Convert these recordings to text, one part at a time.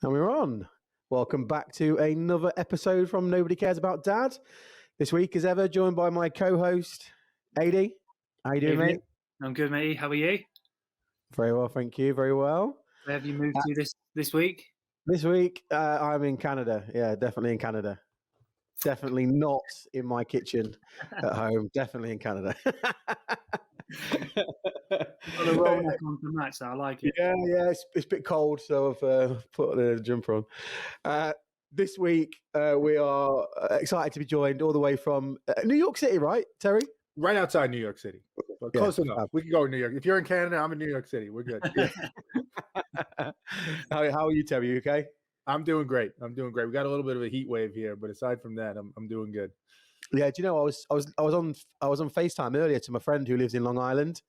And we're on. Welcome back to another episode from Nobody Cares About Dad. This week, as ever, joined by my co-host, AD. How you doing, mate? I'm good, mate. How are you? Very well, thank you. Very well. Where have you moved to this week? This week, I'm in Canada. Yeah, definitely in Canada. Definitely not in my kitchen at home. Definitely in Canada. Got a roll neck on to match that. I like it. Yeah, it's a bit cold, so I've put the jumper on. This week, we are excited to be joined all the way from New York City, right, Terry? Right outside New York City. But close enough. We can go to New York. If you're in Canada, I'm in New York City. We're good. How are you, Terry? You okay? I'm doing great. We got a little bit of a heat wave here, but aside from that, I'm doing good. Yeah, do you know I was on FaceTime earlier to my friend who lives in Long Island,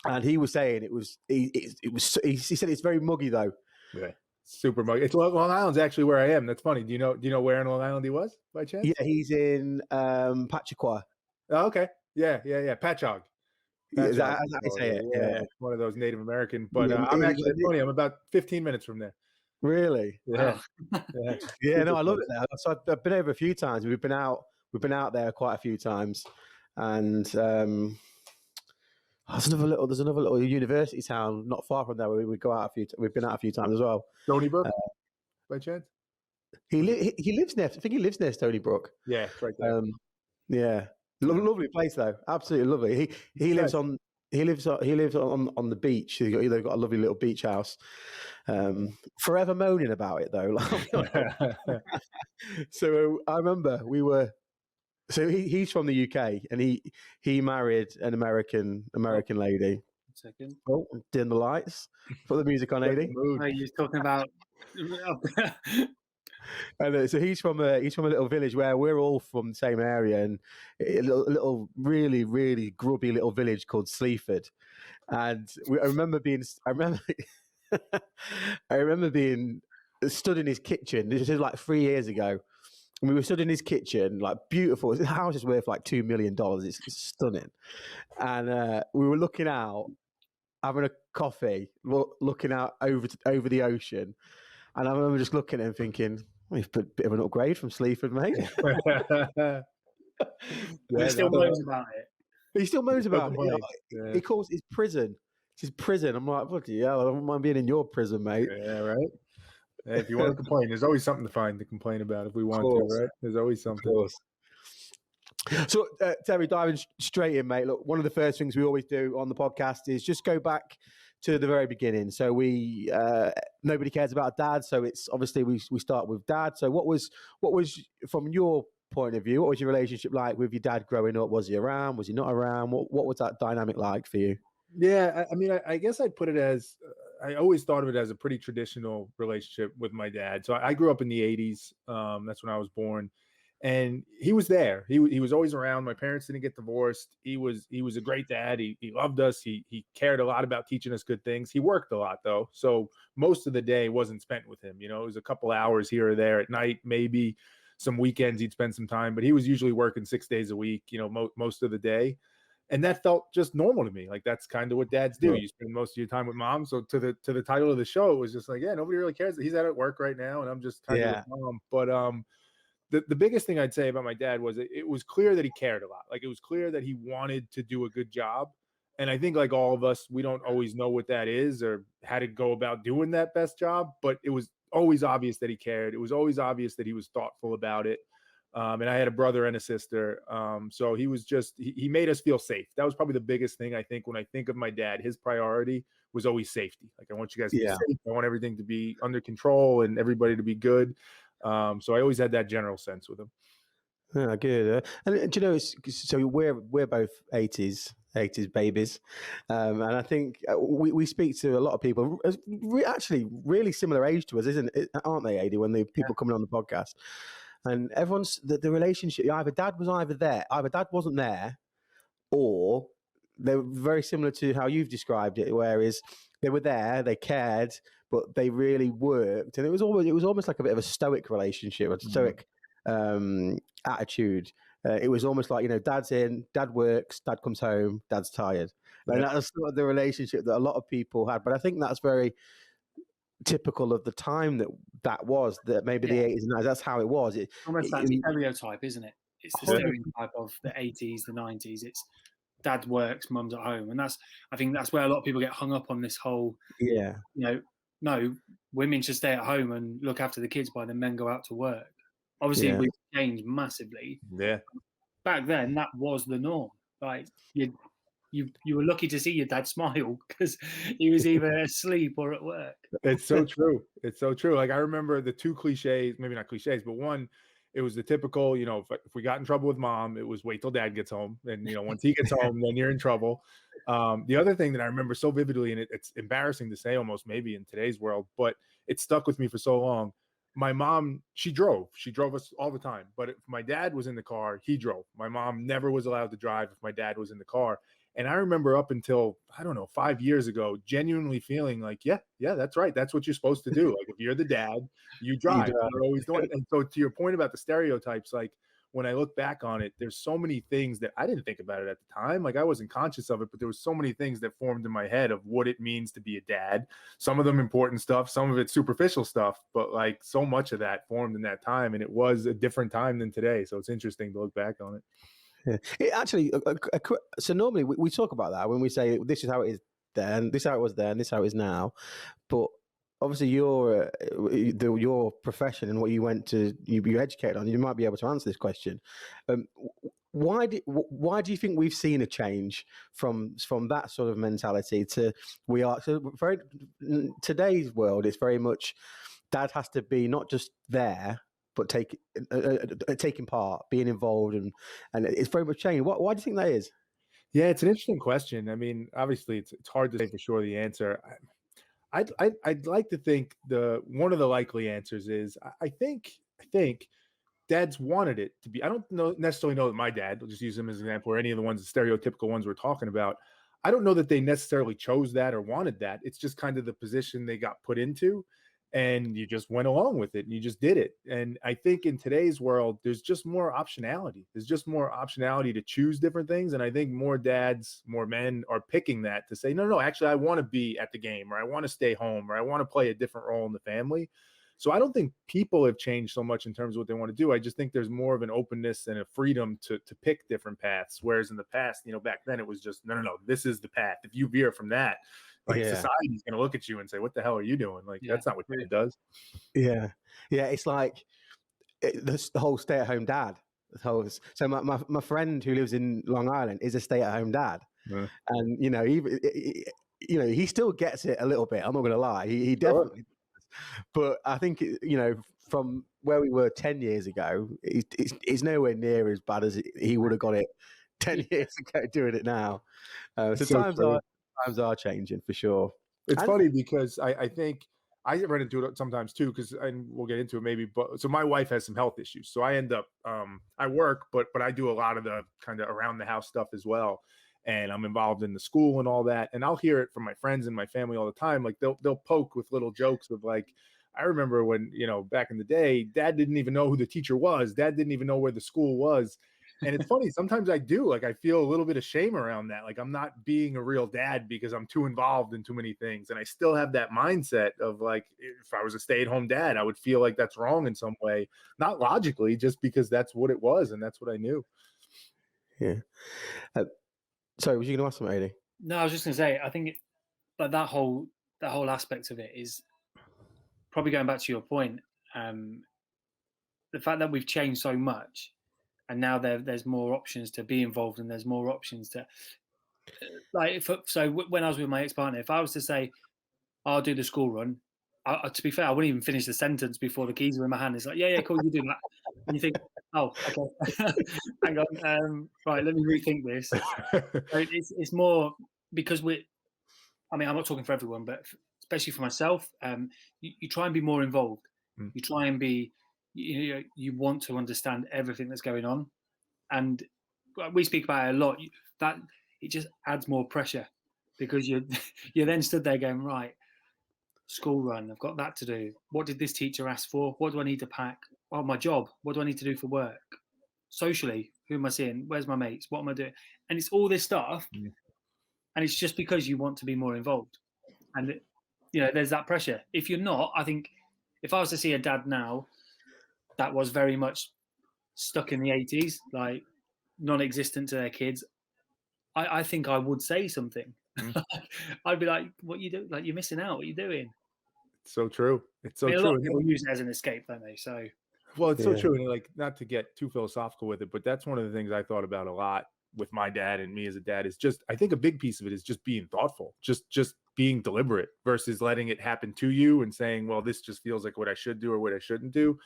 and he was saying he said it's very muggy though. Yeah, super muggy. It's Long Island's actually where I am. That's funny. Do you know where in Long Island he was by chance? Yeah, he's in Pachacuá. Oh, okay. Yeah. Patchogue. Is that how you say it? Yeah. One of those Native American. But I'm actually funny. I'm about 15 minutes from there. Really? Yeah. Yeah. No, I love it there. So I've been over a few times. We've been out there quite a few times, and there's another little university town not far from there where we go out we've been out a few times as well. Stony Brook, by chance? He lives near. I think he lives near Stony Brook. Yeah, right there. Yeah, lovely place though. Absolutely lovely. He lives on the beach. They've got a lovely little beach house. Forever moaning about it though. So I remember he's from the UK and he married an American lady. Second. Oh, dim the lights. Put the music on, AD. Are you talking about? And so he's from a little village where we're all from the same area, and a little really, really grubby little village called Sleaford. And I remember being stood in his kitchen. This is like 3 years ago. And we were stood in his kitchen, like beautiful. The house is worth like $2 million. It's stunning. And we were looking out, having a coffee, looking out over the ocean. And I remember just looking at him thinking, well, you've put a bit of an upgrade from Sleaford, mate. He still moans about it. He still moans about it. He calls it his prison. It's his prison. I'm like, bloody hell, I don't mind being in your prison, mate. Yeah, right. Hey, if you want to complain, there's always something to complain about if we want to, right? There's always something. So, Terry, diving straight in, mate. Look, one of the first things we always do on the podcast is just go back to the very beginning. So nobody cares about dad. So it's obviously we start with dad. So what was from your point of view? What was your relationship like with your dad growing up? Was he around? Was he not around? What was that dynamic like for you? Yeah, I mean, I guess I'd put it as I always thought of it as a pretty traditional relationship with my dad. So I grew up in the 80s. That's when I was born. And he was there. He was always around. My parents didn't get divorced. He was a great dad. He loved us. He cared a lot about teaching us good things. He worked a lot though. So most of the day wasn't spent with him. You know, it was a couple hours here or there at night, maybe some weekends he'd spend some time, but he was usually working 6 days a week, you know, most of the day. And that felt just normal to me. Like that's kind of what dads do. You spend most of your time with mom. So to the title of the show, it was just like, yeah, nobody really cares that he's at work right now. And I'm just kind of with mom. But the biggest thing I'd say about my dad was it was clear that he cared a lot. Like it was clear that he wanted to do a good job. And I think like all of us, we don't always know what that is or how to go about doing that best job. But it was always obvious that he cared. It was always obvious that he was thoughtful about it. And I had a brother and a sister. So he was he made us feel safe. That was probably the biggest thing, I think, when I think of my dad. His priority was always safety. Like, I want you guys to be safe. I want everything to be under control and everybody to be good. So I always had that general sense with him. Yeah, good. And do you know, so we're both 80s babies. And I think we speak to a lot of people, actually really similar age to us, aren't they, AD, when the people coming on the podcast? And everyone's the relationship, either dad wasn't there, or they were very similar to how you've described it, whereas they were there, they cared, but they really worked, and it was almost like a bit of a stoic relationship, a stoic attitude. It was almost like, you know, dad's in, dad works, dad comes home, dad's tired. And that's sort of the relationship that a lot of people had. But I think that's very typical of the time that was, that maybe the 80s and 90s, that's how it was. Almost that stereotype, isn't it? It's the stereotype of the 80s, the 90s. It's dad works, mum's at home. And I think that's where a lot of people get hung up on this whole, no, women should stay at home and look after the kids while the men go out to work. Obviously, we've changed massively. Yeah. Back then, that was the norm. Like, you were lucky to see your dad smile because he was either asleep or at work. It's so true. It's so true. Like, I remember the two cliches, maybe not cliches, but one, it was the typical, if we got in trouble with mom, it was wait till dad gets home. And, once he gets home, then you're in trouble. The other thing that I remember so vividly, and it's embarrassing to say almost maybe in today's world, but it stuck with me for so long. My mom, she drove us all the time. But if my dad was in the car, he drove. My mom never was allowed to drive if my dad was in the car. And I remember up until, I don't know, 5 years ago, genuinely feeling like, yeah, that's right. That's what you're supposed to do. Like, if you're the dad, you drive. You're always doing it. And so to your point about the stereotypes, like, when I look back on it, there's so many things that I didn't think about it at the time. Like, I wasn't conscious of it, but there was so many things that formed in my head of what it means to be a dad. Some of them important stuff, some of it superficial stuff, but like so much of that formed in that time. And it was a different time than today. So it's interesting to look back on it. Yeah. It actually, so normally we talk about that when we say this is how it is then, this is how it was then, this is how it is now. But obviously your profession and what you went to, you educated on, you might be able to answer this question. Why do you think we've seen a change from that sort of mentality to today's world? It's very much dad has to be not just there, but taking part, being involved, and it's very much changed. Why do you think that is? Yeah, it's an interesting question. I mean, obviously, it's hard to say for sure the answer. I'd like to think one of the likely answers is I think dads wanted it to be. I don't necessarily know that my dad, we'll just use him as an example, or any of the stereotypical ones we're talking about. I don't know that they necessarily chose that or wanted that. It's just kind of the position they got put into. And you just went along with it and you just did it. And I think in today's world, there's just more optionality. There's just more optionality to choose different things. And I think more dads, more men are picking that to say, no, actually, I want to be at the game, or I want to stay home, or I want to play a different role in the family. So I don't think people have changed so much in terms of what they want to do. I just think there's more of an openness and a freedom to pick different paths. Whereas in the past, back then it was just, no, this is the path. If you veer from that, society's going to look at you and say, what the hell are you doing? Like, that's not what it does. Yeah. It's like the whole stay-at-home dad. So my friend who lives in Long Island is a stay-at-home dad. Yeah. And, he still gets it a little bit. I'm not going to lie. He definitely does. But I think, from where we were 10 years ago, it's nowhere near as bad as he would have got it 10 years ago doing it now. Times are changing for sure. It's funny because I think I run into it sometimes too, and we'll get into it maybe. But so my wife has some health issues, so I end up I work, but I do a lot of the kind of around the house stuff as well, and I'm involved in the school and all that. And I'll hear it from my friends and my family all the time. Like they'll poke with little jokes of like, I remember when back in the day, dad didn't even know who the teacher was. Dad didn't even know where the school was. And it's funny, sometimes I do, like, I feel a little bit of shame around that. Like, I'm not being a real dad because I'm too involved in too many things. And I still have that mindset of like, if I was a stay-at-home dad, I would feel like that's wrong in some way, not logically, just because that's what it was. And that's what I knew. Yeah. Sorry, was you going to ask something, Adi? No, I was just going to say, I think that whole aspect of it is probably going back to your point. The fact that we've changed so much, and now there's more options to be involved, and there's more options to so when I was with my ex-partner, if I was to say I'll do the school run, to be fair, I wouldn't even finish the sentence before the keys were in my hand. It's like, yeah, cool, you do that. And you think, oh, okay, hang on, right, let me rethink this. So it's more because I'm not talking for everyone, but especially for myself, you try and be more involved. You try and be, you want to understand everything that's going on, and we speak about it a lot. That it just adds more pressure because you're then stood there going, right, school run, I've got that to do. What did this teacher ask for? What do I need to pack? Oh, my job. What do I need to do for work? Socially, who am I seeing? Where's my mates? What am I doing? And it's all this stuff, and it's just because you want to be more involved. And there's that pressure. If you're not, I think if I was to see a dad now that was very much stuck in the 80s, like non-existent to their kids, I think I would say something. I'd be like, what you do? Like, you're missing out. What are you doing? It's so true. It's so I mean, a true. lot of people use it as an escape, don't they? So, well, it's so true. And like, not to get too philosophical with it, but that's one of the things I thought about a lot with my dad and me as a dad is just, I think a big piece of it is just being thoughtful, just being deliberate versus letting it happen to you and saying, well, this just feels like what I should do or what I shouldn't do.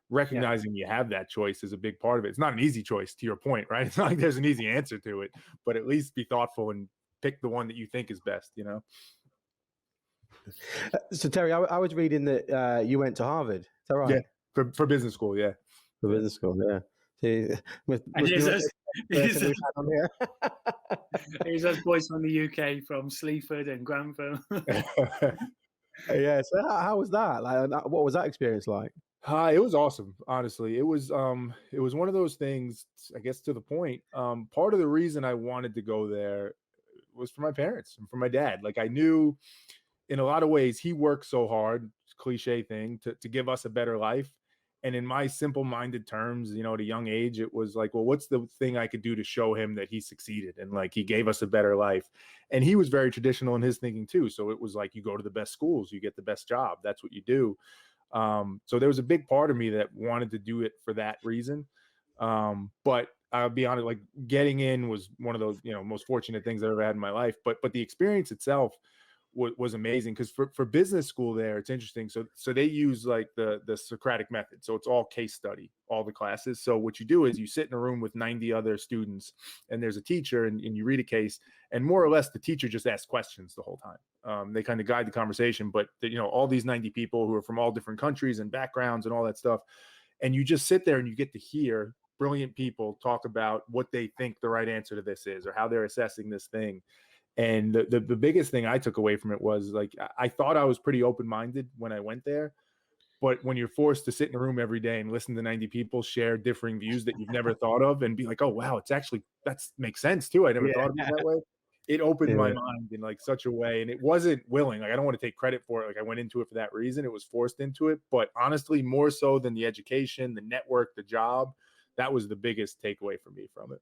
Recognizing you have that choice is a big part of it. It's not an easy choice, to your point, right? It's not like there's an easy answer to it, but at least be thoughtful and pick the one that you think is best, So Terry, I was reading that you went to Harvard. Is that right? Yeah, for business school. Yeah, for business school. Yeah. Here's those boys from the UK, from Sleaford and Grantham. Yeah. So how was that? Like, what was that experience like? It was awesome. Honestly, it was one of those things. I guess to the point. Part of the reason I wanted to go there was for my parents and for my dad. Like, I knew, in a lot of ways, he worked so hard. Cliche thing to give us a better life. And in my simple-minded terms, at a young age, it was like, well, what's the thing I could do to show him that he succeeded and like he gave us a better life? And he was very traditional in his thinking too. So it was like, you go to the best schools, you get the best job. That's what you do. So there was a big part of me that wanted to do it for that reason. But I'll be honest, like, getting in was one of those, most fortunate things I've ever had in my life. But the experience itself was amazing, because for business school there, it's interesting. So they use like the Socratic method. So it's all case study, all the classes. So what you do is you sit in a room with 90 other students, and there's a teacher, and you read a case, and more or less the teacher just asks questions the whole time. They kind of guide the conversation, but all these 90 people who are from all different countries and backgrounds and all that stuff. And you just sit there and you get to hear brilliant people talk about what they think the right answer to this is, or how they're assessing this thing. And the biggest thing I took away from it was, like, I thought I was pretty open-minded when I went there, but when you're forced to sit in a room every day and listen to 90 people share differing views that you've never thought of, and be like, oh wow, that makes sense too. I never thought of it that way. It opened my mind in like such a way, and it wasn't willing. Like, I don't want to take credit for it. Like, I went into it for that reason. It was forced into it, but honestly, more so than the education, the network, the job, that was the biggest takeaway for me from it.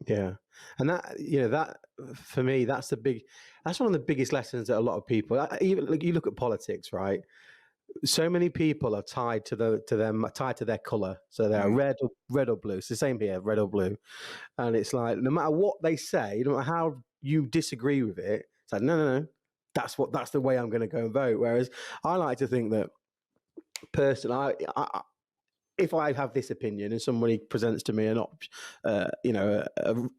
Yeah. And that for me, that's one of the biggest lessons that a lot of people, even like, you look at politics, right? So many people are tied to their color. So they're red or blue. It's the same here, red or blue. And it's like, no matter what they say, no matter how you disagree with it, it's like, no, that's the way I'm going to go and vote. Whereas I like to think that personally, if I have this opinion and somebody presents to me a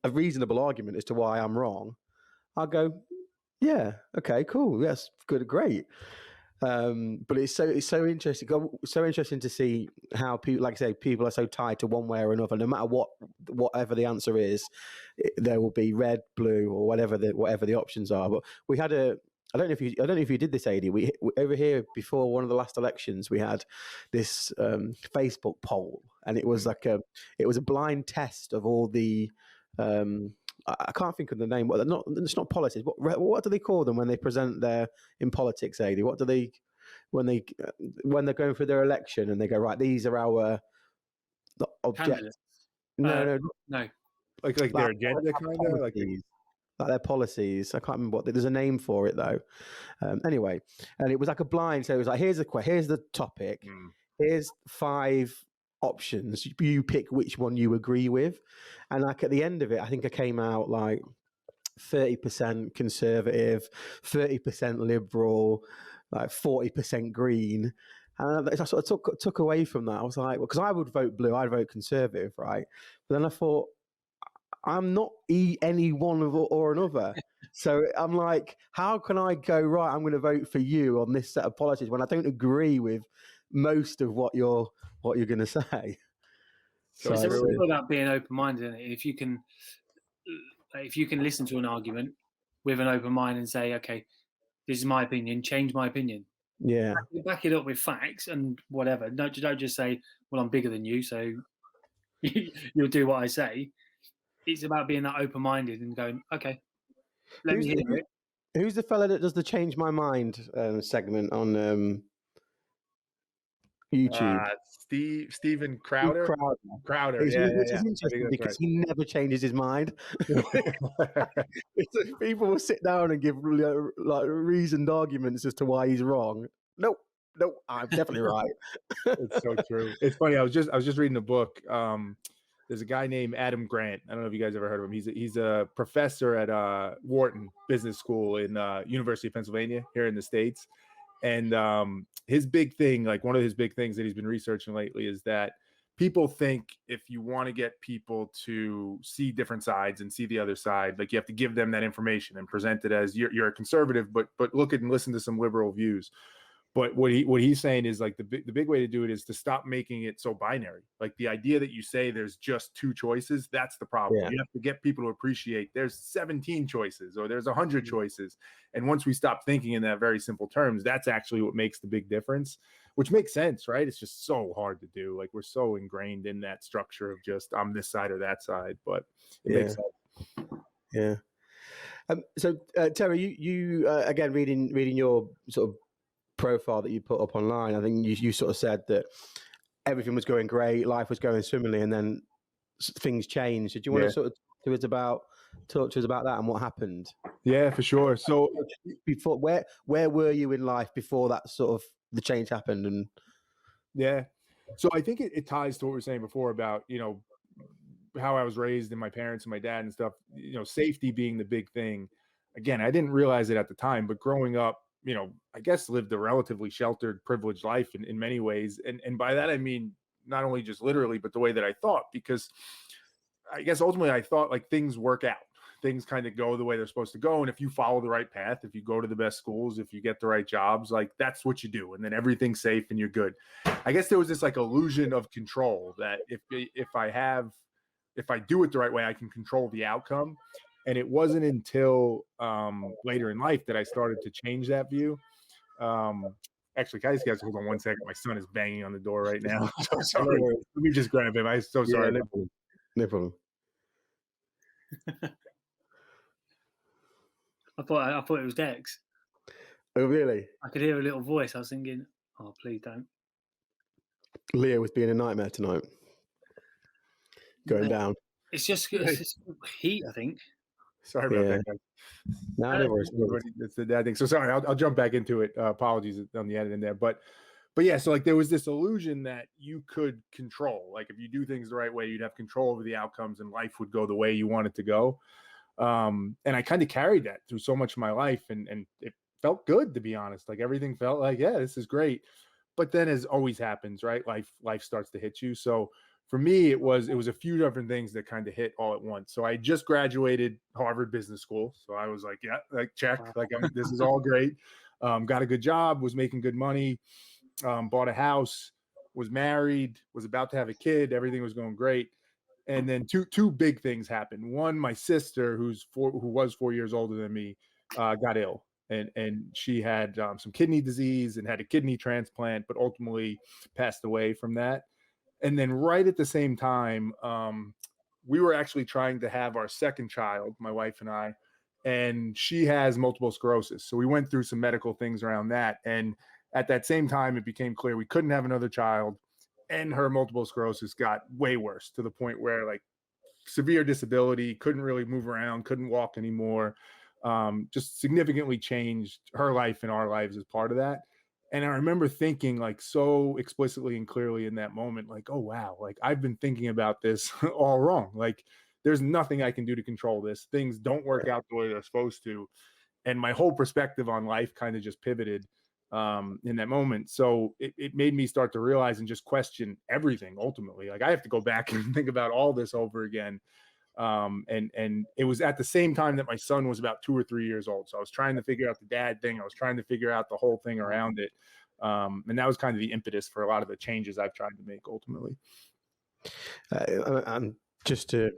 reasonable argument as to why I'm wrong, I'll go, yeah, okay, cool, yes, good, great. But it's so interesting to see how people, like I say, people are so tied to one way or another. No matter whatever the answer is, there will be red, blue, or whatever the options are. But we had I don't know if you did this, AD. We over here before one of the last elections, we had this Facebook poll, and it was like it was a blind test of all the I can't think of the name. It's not politics. What do they call them when they present in politics, AD? What do they when they're going through their election and they go, right, these are our objectives? No. Like their agenda, kind of like their policies. I can't remember there's a name for it though. Anyway, and it was like a blind. So it was like, here's the topic. Here's 5 options. You pick which one you agree with. And like at the end of it, I think I came out like 30% conservative, 30% liberal, like 40% green. And I sort of took away from that. I was like, well, because I would vote blue, I'd vote conservative, right? But then I thought, I'm not any one or another. So I'm like, how can I go, right, I'm going to vote for you on this set of policies when I don't agree with most of what you're going to say? So it's all about being open-minded, isn't it? If you can listen to an argument with an open mind and say, okay, this is my opinion, change my opinion. Yeah. Back it up with facts and whatever. Don't just say, well, I'm bigger than you, so you'll do what I say. It's about being that open-minded and going, okay, let me hear it. Who's the fella that does the Change My Mind segment on YouTube? Stephen Steve Crowder. Crowder, yeah. Which is I interesting think that's because he never changes his mind. right. People will sit down and give like reasoned arguments as to why he's wrong. Nope, I'm definitely right. It's so true. It's funny. I was just reading a book. There's a guy named Adam Grant. I don't know if you guys ever heard of him. He's a professor at Wharton Business School in University of Pennsylvania here in the States. And his big thing, like one of his big things that he's been researching lately, is that people think if you want to get people to see different sides and see the other side, like you have to give them that information and present it as you're a conservative, but look at and listen to some liberal views. But what he's saying is like the big way to do it is to stop making it so binary. Like the idea that you say there's just two choices, that's the problem. Yeah. You have to get people to appreciate there's 17 choices or there's 100 choices. And once we stop thinking in that very simple terms, that's actually what makes the big difference, which makes sense, right? It's just so hard to do. Like we're so ingrained in that structure of just I'm this side or that side, but it makes sense. Yeah. So Terry, you again reading your sort of profile that you put up online, I think you sort of said that everything was going great, life was going swimmingly, and then things changed. Did you want to sort of talk to us about that and what happened? Yeah, for sure. So before, where were you in life before that sort of the change happened? And yeah, so I think it ties to what we were saying before about, you know, how I was raised and my parents and my dad and stuff, you know, safety being the big thing. Again, I didn't realize it at the time, but growing up, you know, I guess lived a relatively sheltered, privileged life in many ways. And by that, I mean, not only just literally, but the way that I thought, because I guess ultimately I thought like things work out. Things kind of go the way they're supposed to go. And if you follow the right path, if you go to the best schools, if you get the right jobs, like that's what you do. And then everything's safe and you're good. I guess there was this like illusion of control that if I do it the right way, I can control the outcome. And it wasn't until later in life that I started to change that view. Actually, guys, hold on one second. My son is banging on the door right now. So sorry. Let me just grab him. I'm so sorry. No problem. I thought it was Dex. Oh, really? I could hear a little voice. I was thinking, oh, please don't. Leo was being a nightmare tonight. Going down. It's just heat, I think. Sorry about that, guys. No, it's the dad thing. So sorry, I'll jump back into it. Apologies on the editing there, but yeah. So like there was this illusion that you could control. Like if you do things the right way, you'd have control over the outcomes, and life would go the way you want it to go. And I kind of carried that through so much of my life, and it felt good, to be honest. Like everything felt like, yeah, this is great. But then, as always happens, right? Life starts to hit you. So for me, it was a few different things that kind of hit all at once. So I just graduated Harvard Business School. So I was like, yeah, like check, like this is all great. Got a good job, was making good money, bought a house, was married, was about to have a kid. Everything was going great. And then two big things happened. One, my sister, who was 4 years older than me, got ill. And she had some kidney disease and had a kidney transplant, but ultimately passed away from that. And then right at the same time, we were actually trying to have our second child, my wife and I, and she has multiple sclerosis. So we went through some medical things around that. And at that same time, it became clear we couldn't have another child, and her multiple sclerosis got way worse to the point where like severe disability, couldn't really move around, couldn't walk anymore. Just significantly changed her life and our lives as part of that. And I remember thinking like so explicitly and clearly in that moment, like, oh, wow, like I've been thinking about this all wrong. Like there's nothing I can do to control this. Things don't work out the way they're supposed to. And my whole perspective on life kind of just pivoted in that moment. So it made me start to realize and just question everything ultimately. Like I have to go back and think about all this over again. And it was at the same time that my son was about 2 or 3 years old. So I was trying to figure out the dad thing. I was trying to figure out the whole thing around it. And that was kind of the impetus for a lot of the changes I've tried to make ultimately. And just to,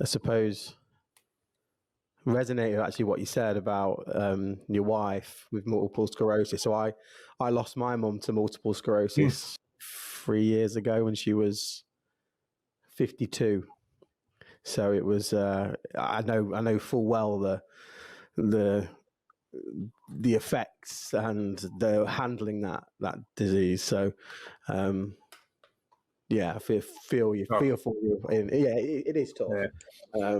I suppose, resonate with actually what you said about your wife with multiple sclerosis. So I lost my mum to multiple sclerosis 3 years ago when she was 52. So it was I know full well the effects and the handling that disease. So yeah, I feel for you. It is tough. Yeah.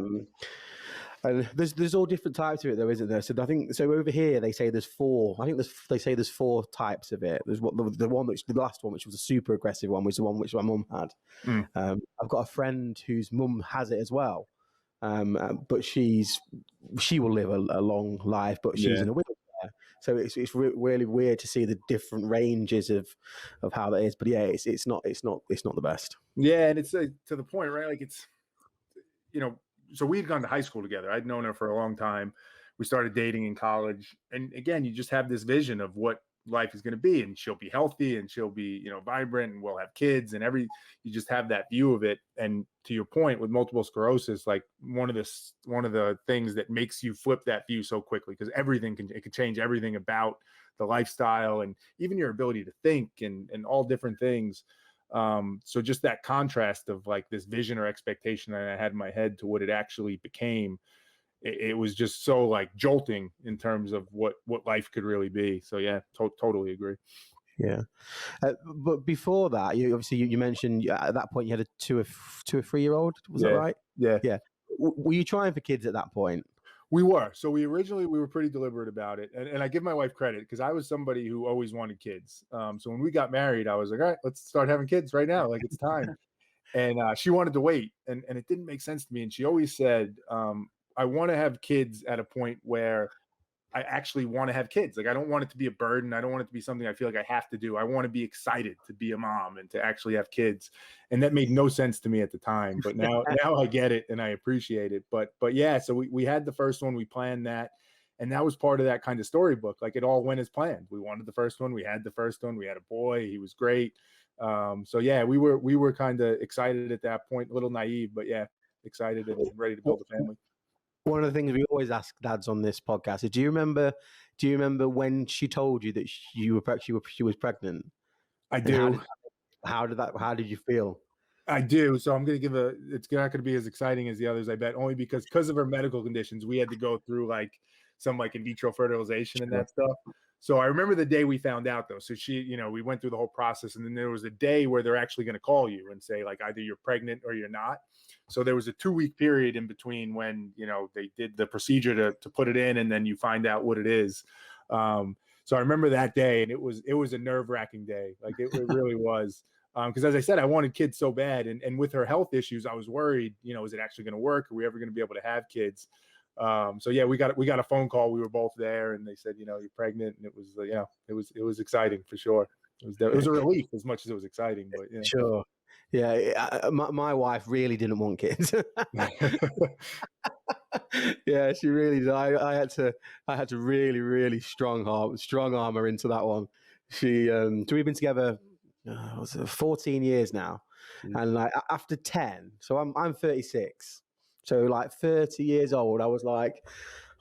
And there's all different types of it, though, isn't there? So I think over here they say there's 4. I think they say there's 4 types of it. There's the last one, which was a super aggressive one, was the one which my mum had. I've got a friend whose mum has it as well, but she will live a long life, but she's in a wheelchair. So it's really weird to see the different ranges of how that is. But yeah, it's not the best. Yeah, and it's to the point, right? Like it's, so we had gone to high school together. I'd known her for a long time. We started dating in college. And again, you just have this vision of what life is going to be, and she'll be healthy and she'll be, vibrant, and we'll have kids and you just have that view of it. And to your point with multiple sclerosis, like one of the things that makes you flip that view so quickly, because it can change everything about the lifestyle and even your ability to think and all different things. So just that contrast of like this vision or expectation that I had in my head to what it actually became, it was just so like jolting in terms of what life could really be. So yeah, totally agree. Yeah. But before that, you mentioned at that point you had a 2 or 3-year-old. Was that right? Yeah. Were you trying for kids at that point? We were. So we were pretty deliberate about it. And I give my wife credit, because I was somebody who always wanted kids. So when we got married, I was like, all right, let's start having kids right now. Like, it's time. And she wanted to wait. And it didn't make sense to me. And she always said, I want to have kids at a point where I actually want to have kids. Like, I don't want it to be a burden. I don't want it to be something I feel like I have to do. I want to be excited to be a mom and to actually have kids. And that made no sense to me at the time, but now I get it and I appreciate it. But yeah, so we had the first one, we planned that. And that was part of that kind of storybook. Like, it all went as planned. We wanted the first one. We had the first one. We had a boy. He was great. So yeah, we were kind of excited at that point, a little naive, but yeah, excited and ready to build a family. One of the things we always ask dads on this podcast is, do you remember when she told you that she was pregnant? I do. How did you feel? I do. So I'm going to it's not going to be as exciting as the others, I bet, only because of her medical conditions, we had to go through like some like in vitro fertilization and that stuff. So I remember the day we found out, though. So she, we went through the whole process, and then there was a day where they're actually going to call you and say, like, either you're pregnant or you're not. So there was a 2-week period in between when, they did the procedure to put it in, and then you find out what it is. So I remember that day, and it was a nerve-wracking day. Like, it really was. Because as I said, I wanted kids so bad. And with her health issues, I was worried, is it actually going to work? Are we ever going to be able to have kids? So yeah, we got a phone call. We were both there, and they said, you're pregnant, and it was, it was exciting for sure. It was a relief as much as it was exciting, but yeah. Sure. Yeah. My wife really didn't want kids. Yeah, she really did. I had to really, really strong arm her into that one. So we've been together 14 years now. And like after 10, so I'm 36. So like 30 years old, I was like,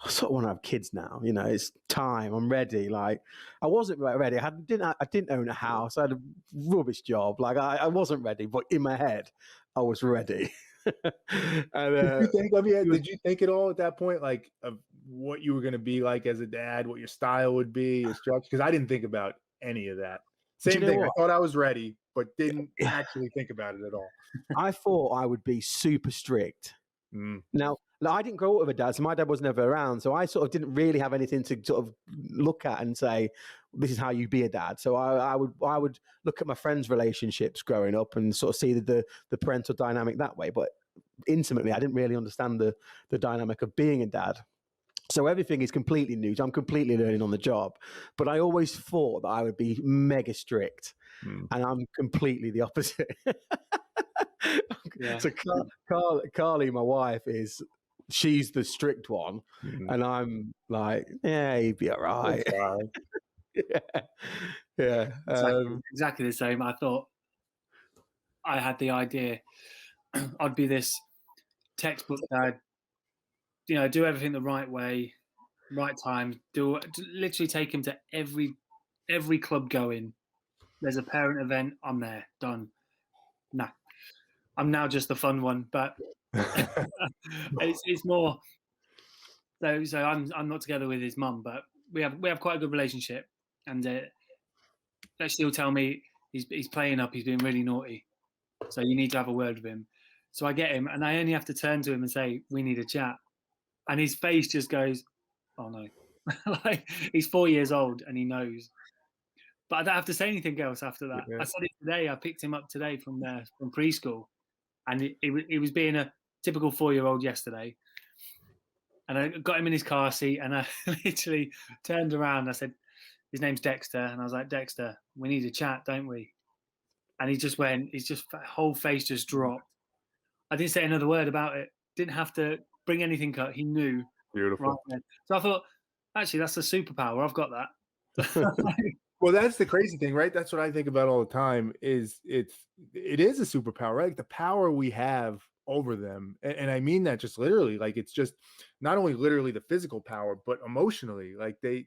I sort of want to have kids now. It's time. I'm ready. Like, I wasn't ready. I didn't own a house. I had a rubbish job. Like, I wasn't ready, but in my head, I was ready. And, did you think at all at that point, like, of what you were going to be like as a dad, what your style would be, your structure? Because I didn't think about any of that. Same thing. I thought I was ready, but didn't actually think about it at all. I thought I would be super strict. Now, I didn't grow up with a dad, so my dad was never around. So I sort of didn't really have anything to sort of look at and say, this is how you be a dad. So I would look at my friends' relationships growing up and sort of see the parental dynamic that way. But intimately, I didn't really understand the dynamic of being a dad. So everything is completely new. I'm completely learning on the job. But I always thought that I would be mega strict. And I'm completely the opposite. Yeah. So Carly, my wife, she's the strict one, and I'm like, yeah, he'd be all right. Yeah. Exactly the same. I thought I had the idea I'd be this textbook dad, do everything the right way, right time, literally take him to every club going. There's a parent event, I'm there, done. Nah. I'm now just the fun one, but it's more So I'm not together with his mum, but we have quite a good relationship, and she'll tell me he's playing up, he's being really naughty, so you need to have a word with him. So I get him, and I only have to turn to him and say, we need a chat, and his face just goes, oh no. Like, he's 4 years old and he knows, but I don't have to say anything else after that. Yeah. I said it today. I picked him up today from preschool, and he was being a typical 4-year-old yesterday. And I got him in his car seat, and I literally turned around. I said, his name's Dexter, and I was like, Dexter, we need a chat, don't we? And he just went. His whole face just dropped. I didn't say another word about it. Didn't have to bring anything up. He knew. Beautiful. Right then. So I thought, actually, that's a superpower. I've got that. Well, that's the crazy thing, right? That's what I think about all the time. It is a superpower, right? Like the power we have over them, and I mean that just literally. Like it's just not only literally the physical power, but emotionally. Like they're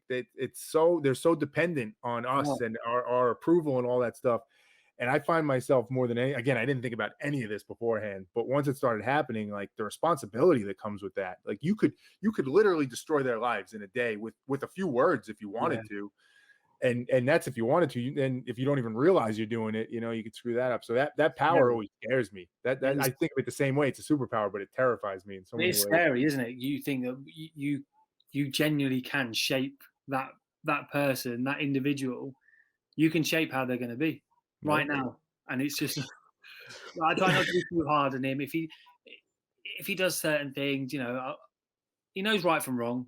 so dependent on us and our approval and all that stuff. And I find myself more than any, again, I didn't think about any of this beforehand, but once it started happening, like the responsibility that comes with that, like you could literally destroy their lives in a day with a few words if you wanted to. And that's if you wanted to. And if you don't even realize you're doing it, you could screw that up. So that power always scares me. That I think of it the same way. It's a superpower, but it terrifies me in so many ways. It's scary, isn't it? You think that you genuinely can shape that person, that individual. You can shape how they're going to be right now, and it's just. I try not to be too hard on him. If he does certain things, he knows right from wrong,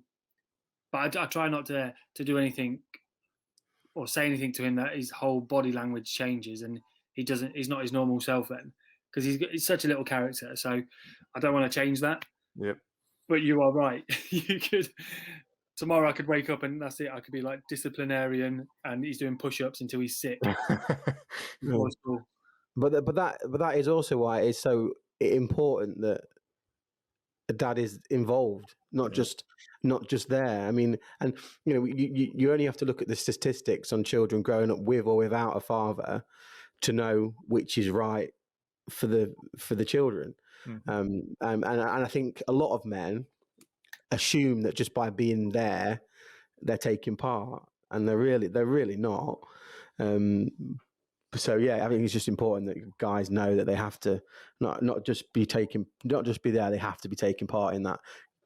but I try not to do anything or say anything to him that his whole body language changes and he's not his normal self then, because he's such a little character. So I don't want to change that. Yep. But you are right. You could tomorrow I could wake up and that's it. I could be like disciplinarian and he's doing push-ups until he's sick. But that is also why it's so important that a dad is involved, not just there. I mean, and you only have to look at the statistics on children growing up with or without a father to know which is right for the children. And I think a lot of men assume that just by being there they're taking part, and they're really not. So yeah, I think it's just important that guys know that they have to not just be there. They have to be taking part in that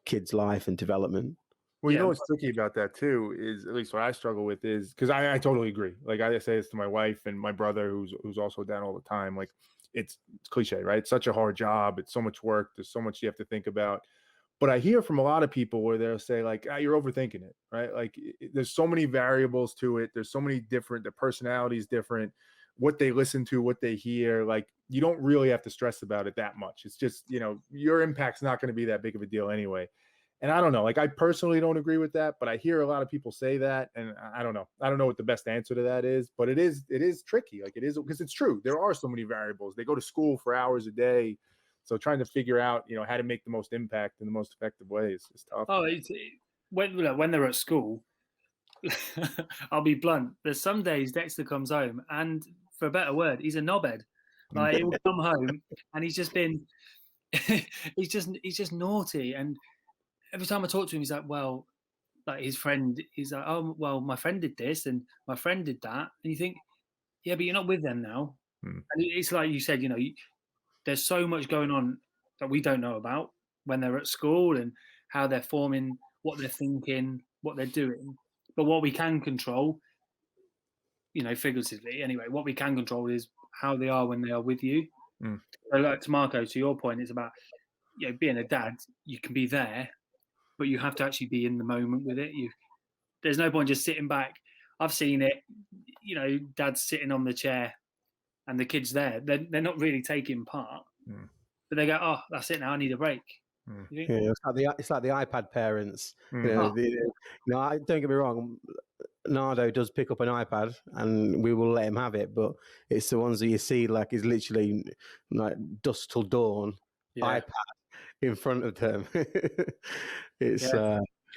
kid's life and development. Well, you know what's tricky about that too is, at least what I struggle with is, because I totally agree. Like I say this to my wife and my brother, who's also down all the time. Like it's cliche, right? It's such a hard job. It's so much work. There's so much you have to think about. But I hear from a lot of people where they'll say like, you're overthinking it, right? Like there's so many variables to it. There's so many different. The personality is different. What they listen to, what they hear, like you don't really have to stress about it that much. It's just, your impact's not going to be that big of a deal anyway. And I don't know, like I personally don't agree with that, but I hear a lot of people say that, and I don't know what the best answer to that is, but it is tricky. Like it is, because it's true. There are so many variables. They go to school for hours a day. So trying to figure out, how to make the most impact in the most effective way is tough. Oh, when they're at school, I'll be blunt. There's some days Dexter comes home and, for a better word, he's a knobhead. Like he'll come home and he's just been, he's just naughty. And every time I talk to him, he's like, well, like his friend, he's like, oh, well, my friend did this and my friend did that. And you think, yeah, but you're not with them now. And it's like you said, there's so much going on that we don't know about when they're at school and how they're forming, what they're thinking, what they're doing. But what we can control, figuratively anyway, what we can control is how they are when they are with you. So like to Marco, to your point, it's about being a dad. You can be there, but you have to actually be in the moment with it. There's no point just sitting back. I've seen it, dad's sitting on the chair and the kid's there. They're not really taking part, but they go, oh, that's it now, I need a break. Yeah, it's like the iPad parents. Don't get me wrong, Nardo does pick up an iPad and we will let him have it, but it's the ones that you see like is literally like dusk till dawn, iPad in front of them. It's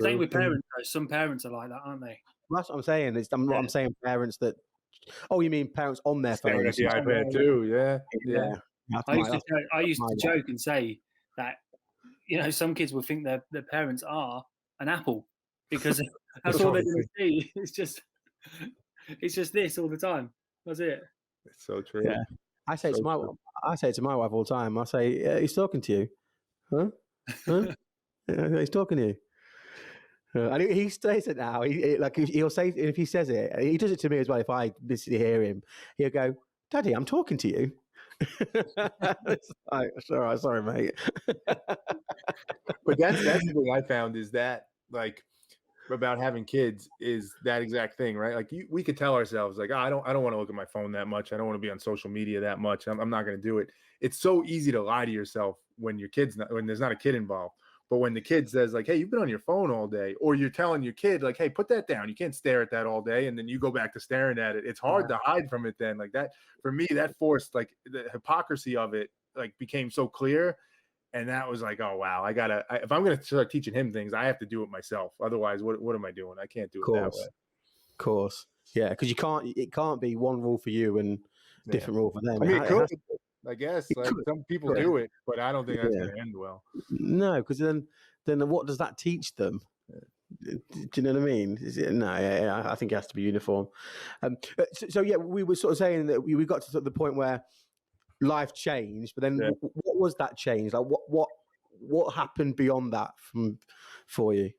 same with parents though. Some parents are like that, aren't they? That's what I'm saying. I'm saying parents that. Oh, you mean parents on their phones? At the iPad too, yeah. I used to joke and say that some kids will think their parents are an apple because that's all they're going to see. It's just this all the time. That's it. It's so true. Yeah. I say to my wife all the time. I say, he's talking to you, huh? He's talking to you. And he stays it now. He'll say, if he says it, he does it to me as well. If I hear him, he'll go, "Daddy, I'm talking to you." It's like, sorry, mate. But that's the thing I found is that, like, about having kids is that exact thing, right? Like we could tell ourselves like, oh, I don't want to look at my phone that much. I don't want to be on social media that much. I'm not going to do it. It's so easy to lie to yourself when when there's not a kid involved. But when the kid says like, hey, you've been on your phone all day, or you're telling your kid like, hey, put that down. You can't stare at that all day. And then you go back to staring at it. It's hard to hide from it then. Like that, for me, that forced like the hypocrisy of it like became so clear. And that was like, oh, wow, if I'm going to start teaching him things, I have to do it myself. Otherwise, what am I doing? I can't do it that way. Of course. Yeah. Because it can't be one rule for you and different rule for them. I mean, I guess like some people do it, but I don't think that's going to end well. No, because then what does that teach them? Do you know what I mean? I think it has to be uniform. So we were sort of saying that we got to the point where life changed, but then what was that change? Like what happened beyond that for you?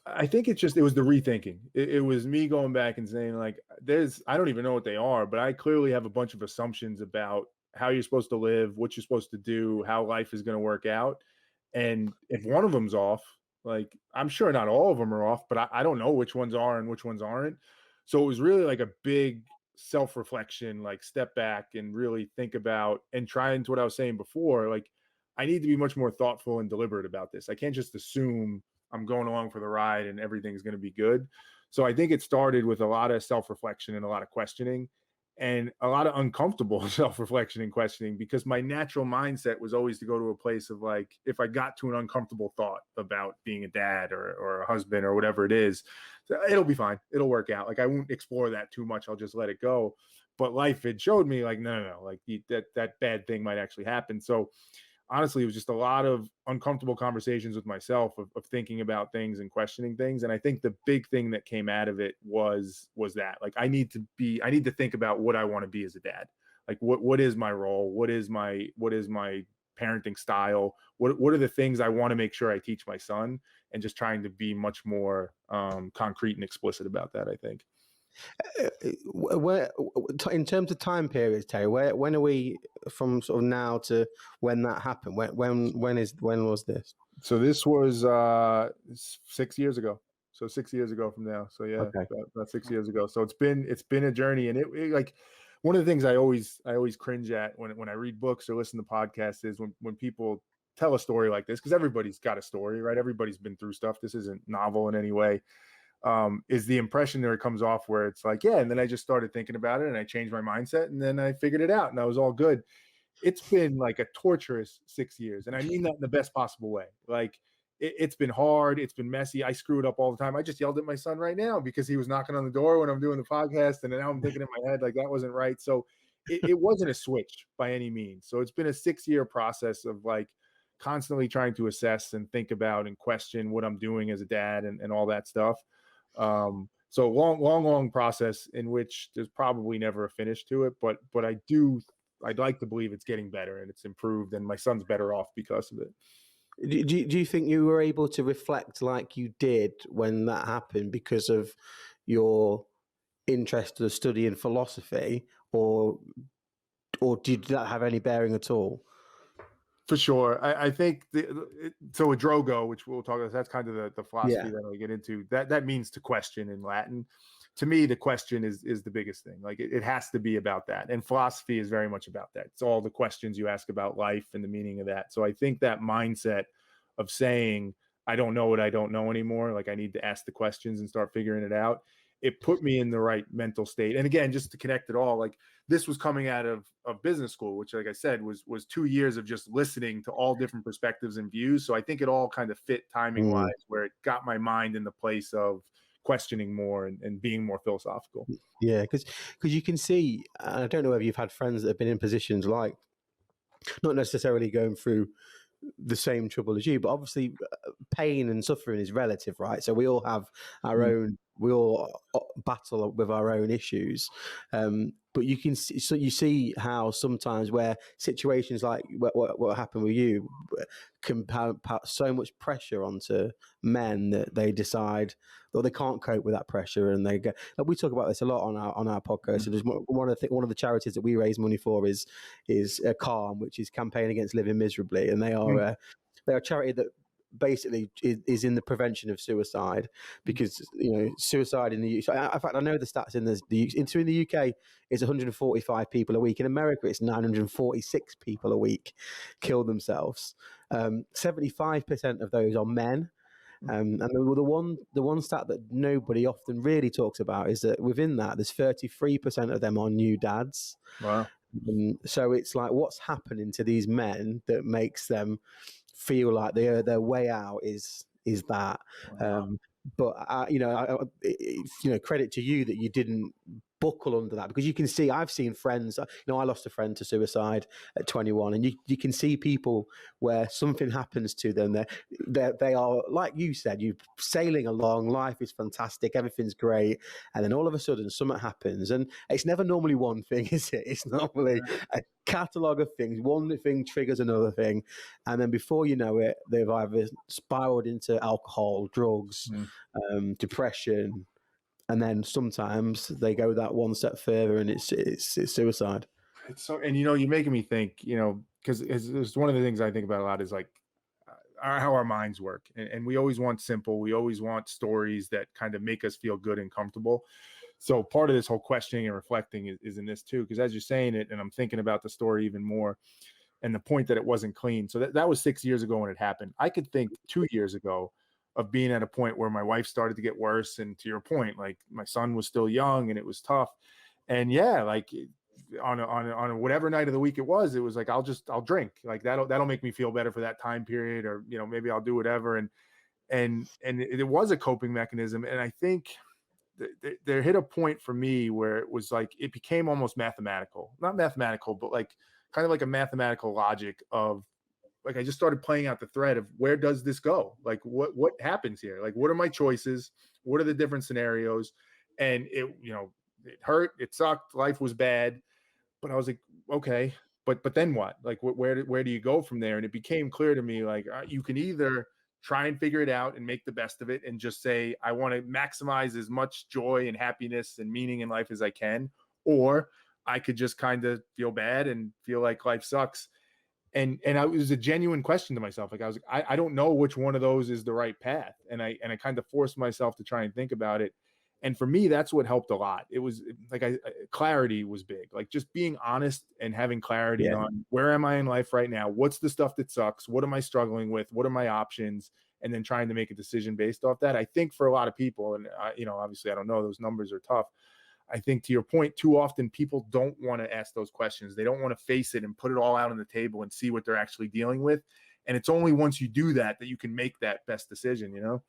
I think it was the rethinking. It was me going back and saying like, I don't even know what they are, but I clearly have a bunch of assumptions about how you're supposed to live, what you're supposed to do, how life is going to work out. And if one of them's off, like I'm sure not all of them are off, but I don't know which ones are and which ones aren't. So it was really like a big self-reflection, like step back and really think about and try into what I was saying before. Like I need to be much more thoughtful and deliberate about this. I can't just assume I'm going along for the ride and everything's going to be good. So I think it started with a lot of self-reflection and a lot of questioning and a lot of uncomfortable self-reflection and questioning, because my natural mindset was always to go to a place of like, if I got to an uncomfortable thought about being a dad or a husband or whatever it is, it'll be fine. It'll work out. Like I won't explore that too much. I'll just let it go. But life had showed me like, no, like that bad thing might actually happen. So honestly, it was just a lot of uncomfortable conversations with myself of thinking about things and questioning things. And I think the big thing that came out of it was that like, I need to think about what I want to be as a dad. Like what is my role? What is my parenting style? What are the things I want to make sure I teach my son, and just trying to be much more concrete and explicit about that, I think. Where, in terms of time periods, Terry, when are we from sort of now to when that happened? When was this? So this was 6 years ago. So 6 years ago from now. So yeah, okay. about 6 years ago. So it's been a journey, and it like one of the things I always cringe at when I read books or listen to podcasts is when people tell a story like this, because everybody's got a story, right? Everybody's been through stuff. This isn't novel in any way. Is the impression there comes off where it's like, yeah, and then I just started thinking about it and I changed my mindset and then I figured it out and I was all good. It's been like a torturous 6 years. And I mean that in the best possible way. Like it's been hard. It's been messy. I screw it up all the time. I just yelled at my son right now because he was knocking on the door when I'm doing the podcast. And now I'm thinking in my head, like that wasn't right. So it wasn't a switch by any means. So it's been a 6-year process of like constantly trying to assess and think about and question what I'm doing as a dad and all that stuff. So long process in which there's probably never a finish to it, but I'd like to believe it's getting better and it's improved and my son's better off because of it. Do you think you were able to reflect like you did when that happened because of your interest in studying philosophy, or did that have any bearing at all? For sure. I think so Adrogo, which we'll talk about, that's kind of the philosophy that I get into. That means to question in Latin. To me, the question is the biggest thing. Like it has to be about that. And philosophy is very much about that. It's all the questions you ask about life and the meaning of that. So I think that mindset of saying, I don't know what I don't know anymore. Like I need to ask the questions and start figuring it out. It put me in the right mental state. And again, just to connect it all, like this was coming out of business school, which like I said, was 2 years of just listening to all different perspectives and views. So I think it all kind of fit timing wise, where it got my mind in the place of questioning more and being more philosophical. Yeah. Because you can see, I don't know whether you've had friends that have been in positions like, not necessarily going through the same trouble as you, but obviously pain and suffering is relative, right? So we all have our own, we all battle with our own issues. But you can see, so you see how sometimes where situations like what happened with you can put so much pressure onto men that they decide that they can't cope with that pressure, and they get. Like we talk about this a lot on our podcast. And one of the charities that we raise money for is Calm, which is Campaign Against Living Miserably, and they're a charity that basically is in the prevention of suicide, because suicide in the UK. In fact, I know the stats in the UK it's 145 people a week. In America, it's 946 people a week kill themselves. 75% of those are men. And the one stat that nobody often really talks about is that within that, there's 33% of them are new dads. Wow. So it's like, what's happening to these men that makes them feel like their way out is that. Wow. But credit to you that you didn't buckle under that, because you can see, I've seen friends, I lost a friend to suicide at 21, and you can see people where something happens to them, they are, like you said, you're sailing along, life is fantastic, everything's great, and then all of a sudden something happens, and it's never normally one thing, is it? It's normally a catalogue of things. One thing triggers another thing, and then before you know it, they've either spiraled into alcohol, drugs, depression, and then sometimes they go that one step further, and it's suicide. It's so, and you're making me think, because it's one of the things I think about a lot is like how our minds work, and we always want simple. We always want stories that kind of make us feel good and comfortable. So part of this whole questioning and reflecting is in this too, because as you're saying it, and I'm thinking about the story even more, and the point that it wasn't clean. So that was 6 years ago when it happened. I could think 2 years ago of being at a point where my wife started to get worse. And to your point, like my son was still young and it was tough. And yeah, like on a whatever night of the week it was like, I'll drink, like that'll make me feel better for that time period, or, maybe I'll do whatever. And it was a coping mechanism. And I think there hit a point for me where it was like, it became almost mathematical, not mathematical, but like kind of like a mathematical logic of, like, I just started playing out the thread of where does this go? Like, what happens here? Like, what are my choices? What are the different scenarios? And it hurt. It sucked. Life was bad. But I was like, okay, but then what? Like, where do you go from there? And it became clear to me, like, you can either try and figure it out and make the best of it and just say, I want to maximize as much joy and happiness and meaning in life as I can, or I could just kind of feel bad and feel like life sucks. And it was a genuine question to myself. Like, I was like, I don't know which one of those is the right path. And I kind of forced myself to try and think about it. And for me, that's what helped a lot. It was like, clarity was big, like just being honest and having clarity on where am I in life right now? What's the stuff that sucks? What am I struggling with? What are my options? And then trying to make a decision based off that. I think for a lot of people, and obviously I don't know, those numbers are tough. I think to your point, too often people don't want to ask those questions. They don't want to face it and put it all out on the table and see what they're actually dealing with. And it's only once you do that you can make that best decision,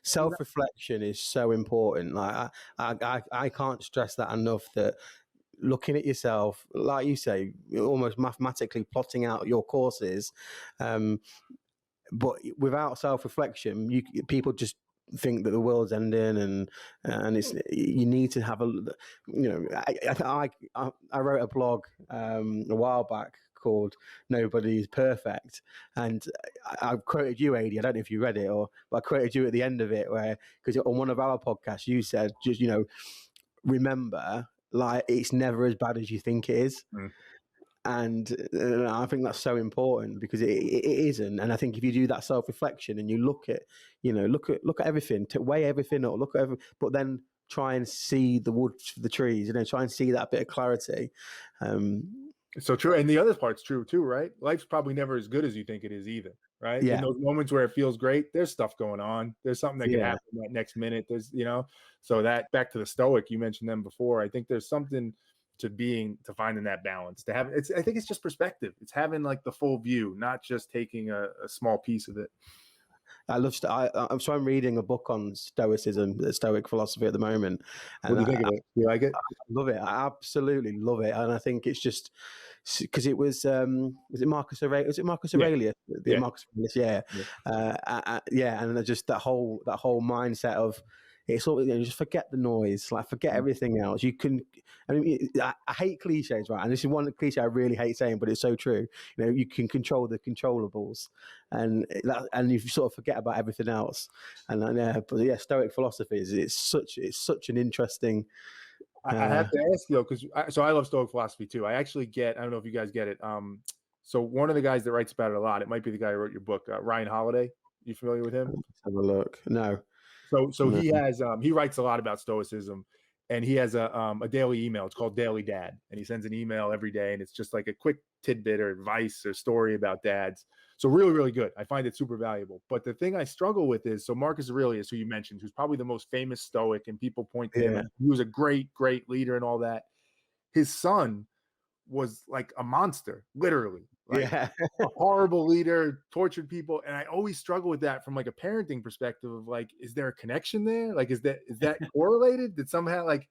Self-reflection is so important. Like I can't stress that enough, that looking at yourself, like you say, almost mathematically plotting out your courses, but without self-reflection, people just think that the world's ending, and it's, you need to have I wrote a blog a while back called Nobody's Perfect, and I quoted you, Adi. I don't know if you read it, but I quoted you at the end of it, where, because on one of our podcasts you said, just remember, like, it's never as bad as you think it is. And I think that's so important, because it isn't. And I think if you do that self-reflection and you look at everything, to weigh everything up, look at everything, but then try and see the wood for the trees, try and see that bit of clarity. It's so true. And the other part's true too, right? Life's probably never as good as you think it is either, right? Yeah. In those moments where it feels great, there's stuff going on. There's something that can happen that next minute. There's, so that, back to the Stoic, you mentioned them before. I think there's something to finding that balance, I think it's just perspective. It's having like the full view, not just taking a small piece of it. I love. I'm reading a book on Stoicism, the Stoic philosophy at the moment, and What do you think of it? You like it? I love it. I absolutely love it, and I think it's just because it was it Marcus Aurelius? Was it Marcus Aurelius? Yeah. Marcus Aurelius, yeah, and just that whole mindset of it's all, just forget the noise, like forget everything else. You can. I mean, I hate cliches, right? And this is one cliche I really hate saying, but it's so true. You can control the controllables, and you sort of forget about everything else. But yeah, Stoic philosophy it's such an interesting. I have to ask you though, because I love Stoic philosophy too. I actually I don't know if you guys get it. So one of the guys that writes about it a lot, it might be the guy who wrote your book, Ryan Holiday. You familiar with him? Let's have a look. No. So No. he has he writes a lot about Stoicism, and he has a daily email. It's called Daily Dad, and he sends an email every day, and it's just like a quick tidbit or advice or story about dads. So really, really good. I find it super valuable. But the thing I struggle with is, so Marcus Aurelius, who you mentioned, who's probably the most famous Stoic, and people point to him. He was a great leader and all that. His son was like a monster, literally. Like a horrible leader, tortured people. And I always struggle with that from like a parenting perspective of like, is there a connection there? Like, is that correlated? Did somehow like,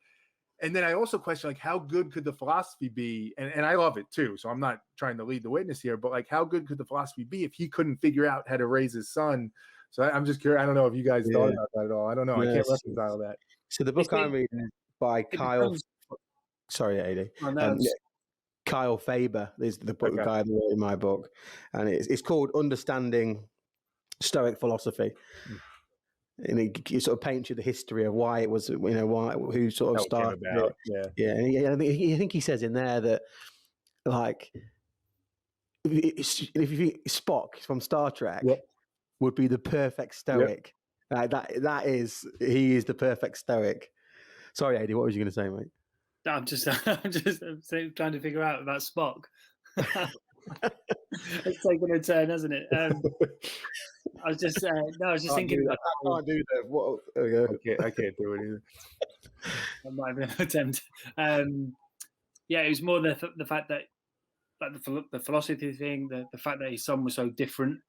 and then I also question like, how good could the philosophy be? And I love it too. So I'm not trying to lead the witness here, but like, how good could the philosophy be if he couldn't figure out how to raise his son? So I'm just curious. I don't know if you guys thought about that at all. I don't know. I can't reconcile that. So the book I'm reading is by Kyle. Sorry, AD. Kyle Faber is the book guy that wrote in my book, and it's called Understanding Stoic Philosophy. And it sort of paints you the history of why it was, who sort of started it. And I think he says in there that like if you Spock from Star Trek would be the perfect Stoic. He is the perfect Stoic. Sorry, Adi, what was you going to say, mate? I'm just trying to figure out about Spock. It's taken a turn, hasn't it? I was just thinking. I can't do that. What? I can't do it either. That might have been an attempt. It was more the fact that, like the philosophy thing, the fact that his son was so different.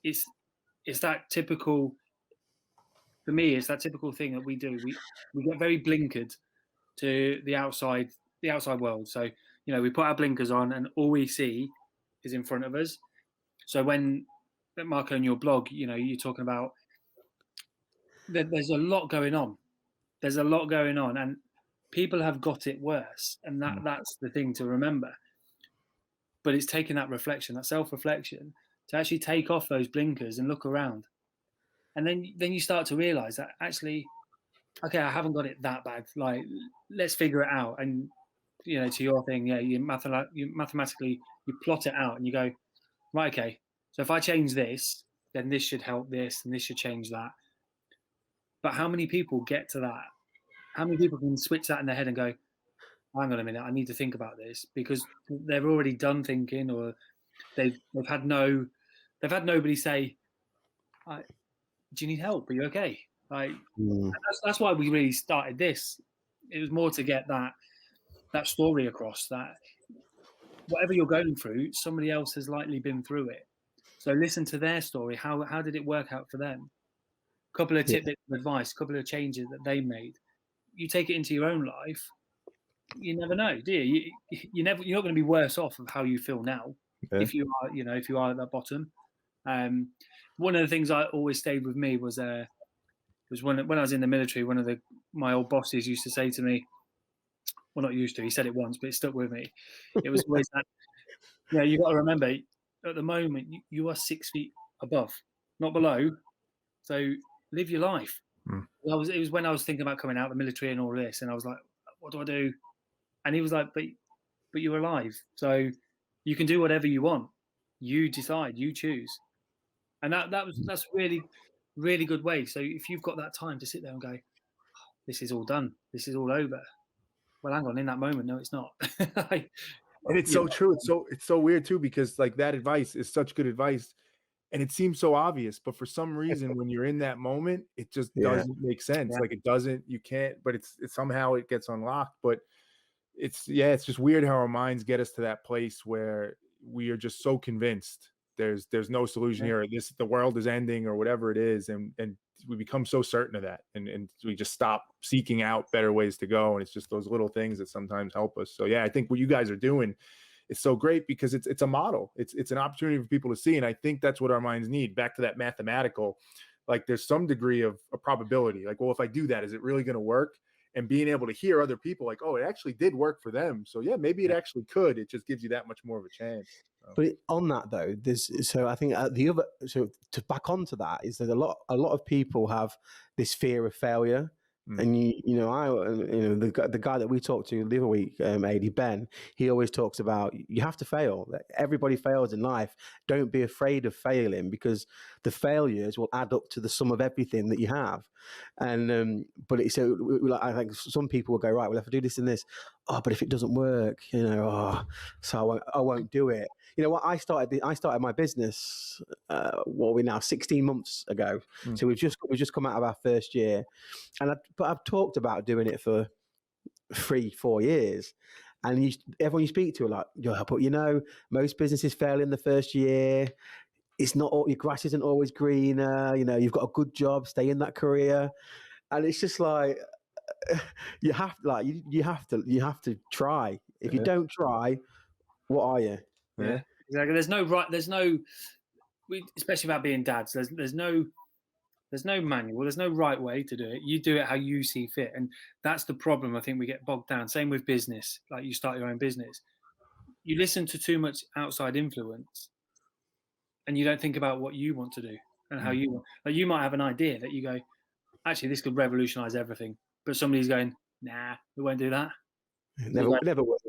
It's that typical. For me, it's that typical thing that we do. We get very blinkered to the outside world. So, we put our blinkers on and all we see is in front of us. So when, Marco, in your blog, you're talking about there's a lot going on. There's a lot going on and people have got it worse. And that's the thing to remember. But it's taking that reflection, that self-reflection, to actually take off those blinkers and look around. And then you start to realize that actually, okay, I haven't got it that bad. Like, let's figure it out. And, to your thing, you mathematically, you plot it out and you go, right, okay, so if I change this, then this should help this and this should change that. But how many people get to that? How many people can switch that in their head and go, hang on a minute, I need to think about this, because they've already done thinking, or they've had nobody say, do you need help? Are you okay? Like, that's why we really started this. It was more to get that story across, that whatever you're going through, somebody else has likely been through it. So listen to their story. How did it work out for them? A couple of tidbits of advice, a couple of changes that they made. You take it into your own life. You never know, do you? You're not going to be worse off of how you feel now if you are at that bottom. One of the things I always stayed with me was when I was in the military. One of my old bosses used to say to me, well, not used to, he said it once, but it stuck with me. It was always that, you got to remember, at the moment, you are 6 feet above, not below. So live your life. It was when I was thinking about coming out of the military and all this, and I was like, what do I do? And he was like, but you're alive, so you can do whatever you want. You decide, you choose. And that's really, really good way. So if you've got that time to sit there and go, this is all done, this is all over. Well, hang on, in that moment, no, it's not. And it's so true. It's so weird too, because like that advice is such good advice, and it seems so obvious, but for some reason, when you're in that moment, it just doesn't make sense. Like it doesn't. You can't. But it's somehow it gets unlocked. But it's just weird how our minds get us to that place where we are just so convinced there's no solution here, the world is ending or whatever it is, and we become so certain of that, and we just stop seeking out better ways to go, and it's just those little things that sometimes help us. So yeah, I think what you guys are doing is so great because it's a model, it's an opportunity for people to see, and I think that's what our minds need. Back to that mathematical, like there's some degree of a probability, like, well, if I do that, is it really going to work? And being able to hear other people like, oh, it actually did work for them, so yeah, maybe it actually could. It just gives you that much more of a chance. But on that though, so I think so to back onto that is that a lot of people have this fear of failure. And the guy that we talked to the other week, AD Ben, he always talks about you have to fail. Everybody fails in life. Don't be afraid of failing, because the failures will add up to the sum of everything that you have. And I think some people will go, right, well, if I do this and this, but if it doesn't work, so I won't do it. You know what? I started my business. What are we now? 16 months ago. So we've just come out of our first year, and I've talked about doing it for 3-4 years. And everyone you speak to are like, but most businesses fail in the first year. It's not all, your grass isn't always greener. You've got a good job, stay in that career, and it's just like you have to try. If you don't try, what are you? Yeah, exactly. Especially about being dads. There's no manual. There's no right way to do it. You do it how you see fit, and that's the problem. I think we get bogged down. Same with business. Like, you start your own business, you listen to too much outside influence, and you don't think about what you want to do and how you want. Like, you might have an idea that you go, actually, this could revolutionize everything, but somebody's going, nah, we won't do that. Never work.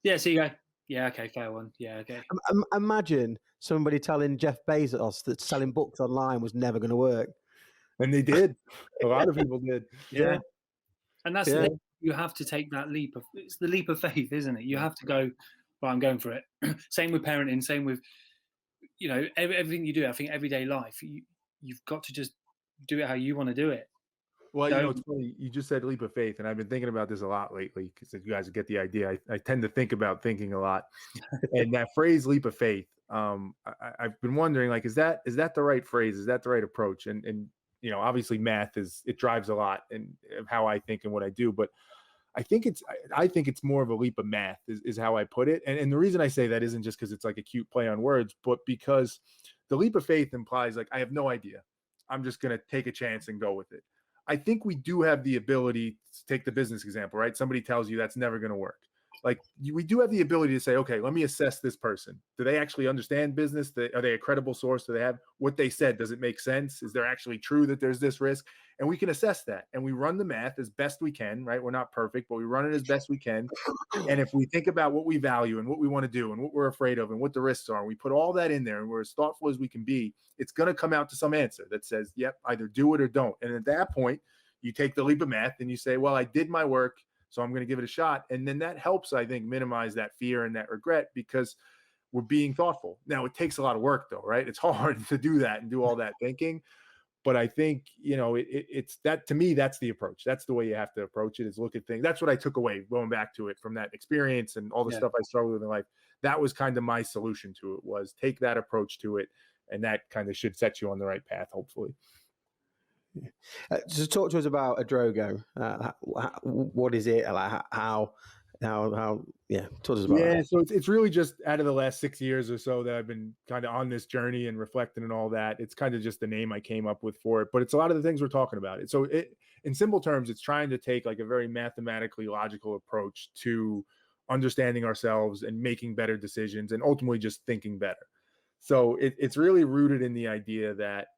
Yeah, so you go, yeah, okay, fair one. Yeah, okay. Imagine somebody telling Jeff Bezos that selling books online was never going to work. And they did. A lot of people did. Yeah. And that's the thing. You have to take that leap. It's the leap of faith, isn't it? You have to go, well, I'm going for it. Same with parenting, same with, everything you do. I think everyday life, you've got to just do it how you want to do it. Well, it's funny. You just said leap of faith, and I've been thinking about this a lot lately, because you guys get the idea. I tend to think about thinking a lot. And that phrase leap of faith, I've been wondering, like, is that the right phrase? Is that the right approach? And obviously math it drives a lot in how I think and what I do, but I think it's more of a leap of math is how I put it. And the reason I say that isn't just because it's like a cute play on words, but because the leap of faith implies, like, I have no idea. I'm just going to take a chance and go with it. I think we do have the ability to take the business example, right? Somebody tells you that's never going to work. Like, we do have the ability to say, okay, let me assess this person. Do they actually understand business? Are they a credible source? Do they have what they said? Does it make sense? Is there actually true that there's this risk? And we can assess that. And we run the math as best we can, right? We're not perfect, but we run it as best we can. And if we think about what we value and what we want to do and what we're afraid of and what the risks are, and we put all that in there and we're as thoughtful as we can be, it's going to come out to some answer that says, yep, either do it or don't. And at that point, you take the leap of math and you say, well, I did my work, so I'm going to give it a shot. And then that helps, I think, minimize that fear and that regret, because we're being thoughtful. Now, it takes a lot of work, though, right? It's hard to do that and do all that thinking. But I think, it's that, to me, that's the approach. That's the way you have to approach it, is look at things. That's what I took away, going back to it from that experience and all the stuff I struggled with in life. That was kind of my solution to it, was take that approach to it. And that kind of should set you on the right path, hopefully. Just talk to us about Adrogo. What is it? Like, how? Yeah, talk to us about that. So it's really just out of the last 6 years or so that I've been kind of on this journey and reflecting and all that. It's kind of just the name I came up with for it, but it's a lot of the things we're talking about. So in simple terms, it's trying to take like a very mathematically logical approach to understanding ourselves and making better decisions and ultimately just thinking better. So it's really rooted in the idea that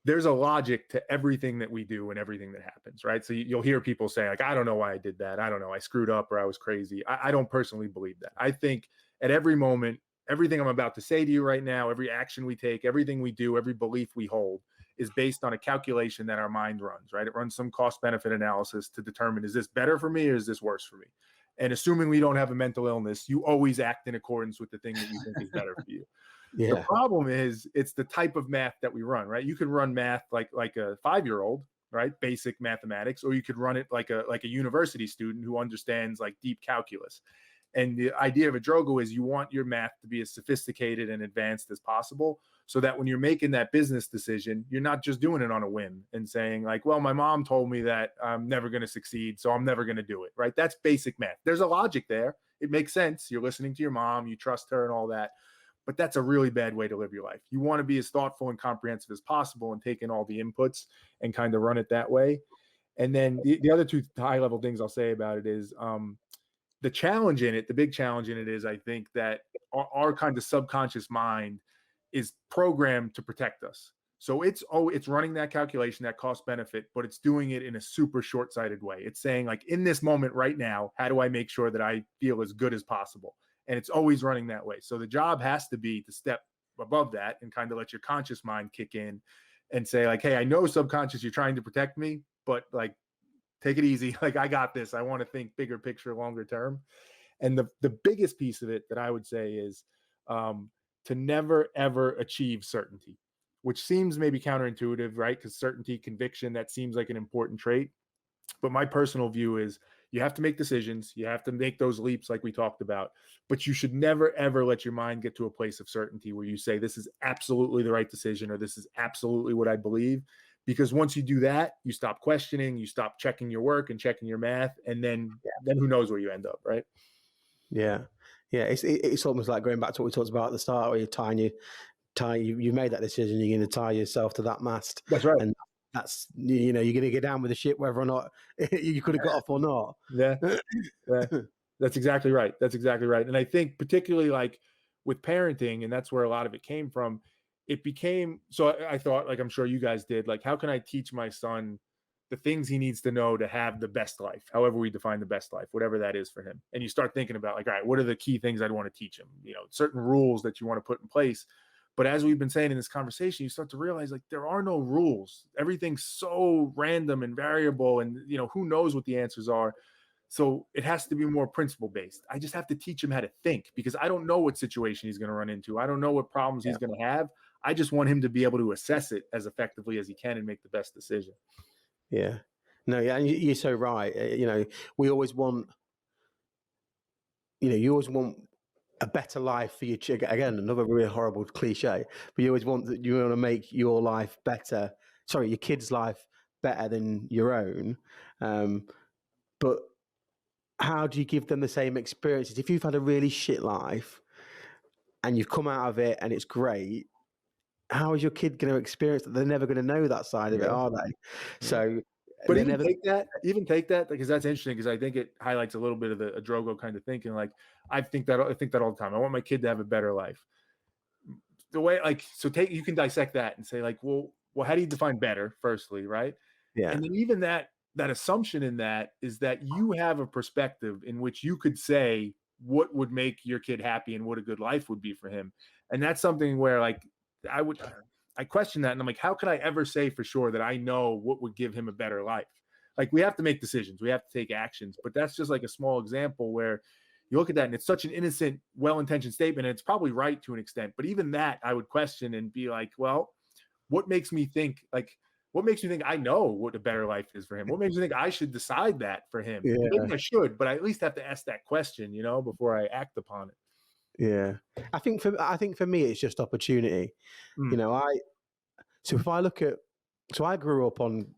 there's a logic to everything that we do and everything that happens, right? So you'll hear people say, like, I don't know why I did that. I don't know. I screwed up, or I was crazy. I don't personally believe that. I think at every moment, everything I'm about to say to you right now, every action we take, everything we do, every belief we hold is based on a calculation that our mind runs, right? It runs some cost-benefit analysis to determine, is this better for me or is this worse for me? And assuming we don't have a mental illness, you always act in accordance with the thing that you think is better for you. Yeah. The problem is it's the type of math that we run, right? You can run math like a 5-year-old, right? Basic mathematics, or you could run it like a university student who understands like deep calculus. And the idea of Adrogo is you want your math to be as sophisticated and advanced as possible, so that when you're making that business decision, you're not just doing it on a whim and saying like, well, my mom told me that I'm never going to succeed, so I'm never going to do it, right? That's basic math. There's a logic there. It makes sense. You're listening to your mom, you trust her and all that. But that's a really bad way to live your life. You want to be as thoughtful and comprehensive as possible and take in all the inputs and kind of run it that way. And then the other two high level things I'll say about it is the challenge in it, the big challenge in it is, I think that our kind of subconscious mind is programmed to protect us. So it's running that calculation, that cost benefit, but it's doing it in a super short-sighted way. It's saying like, in this moment right now, how do I make sure that I feel as good as possible? And it's always running that way. So the job has to be to step above that and kind of let your conscious mind kick in and say like, hey, I know subconscious, you're trying to protect me, but like, take it easy. Like, I got this. I want to think bigger picture, longer term. And the biggest piece of it that I would say is to never, ever achieve certainty, which seems maybe counterintuitive, right? Because certainty, conviction, that seems like an important trait. But my personal view is you have to make decisions. You have to make those leaps like we talked about. But you should never, ever let your mind get to a place of certainty where you say, this is absolutely the right decision, or this is absolutely what I believe. Because once you do that, you stop questioning, you stop checking your work and checking your math, and then who knows where you end up, right? Yeah. It's almost like going back to what we talked about at the start, where you made that decision, you're going to tie yourself to that mast. That's right. And that's, you're going to get down with the ship, whether or not you could have got off or not. Yeah. That's exactly right. And I think particularly like with parenting, and that's where a lot of it came from, it became, so I thought, like I'm sure you guys did, like, how can I teach my son the things he needs to know to have the best life, however we define the best life, whatever that is for him. And you start thinking about like, all right, what are the key things I'd want to teach him? Certain rules that you want to put in place. But as we've been saying in this conversation, you start to realize like there are no rules. Everything's so random and variable, and who knows what the answers are. So it has to be more principle based. I just have to teach him how to think, because I don't know what situation he's going to run into. I don't know what problems he's going to have. I just want him to be able to assess it as effectively as he can and make the best decision. Yeah. No, yeah, and you're so right. We always want, you always want a better life for your children. Again, another really horrible cliche, but you always want that. You want to make your life better. Sorry, your kid's life better than your own. But how do you give them the same experiences? If you've had a really shit life and you've come out of it and it's great, how is your kid going to experience that? They're never going to know that side of it, are they? So, but even take that, because that's interesting, because I think it highlights a little bit of the Adrogo kind of thinking. Like, I think that all the time. I want my kid to have a better life. The way, like, you can dissect that and say, like, well, how do you define better? Firstly, right? Yeah. And then even that assumption in that is that you have a perspective in which you could say what would make your kid happy and what a good life would be for him. And that's something where, like, I question that, and I'm like, how could I ever say for sure that I know what would give him a better life? Like, we have to make decisions, we have to take actions, but that's just like a small example where you look at that and it's such an innocent, well-intentioned statement, and it's probably right to an extent, but even that I would question and be like, well, what makes me think I know what a better life is for him? What makes me think I should decide that for him? Yeah. Maybe I should, but I at least have to ask that question, before I act upon it. Yeah, I think for me it's just opportunity. If I look at, I grew up on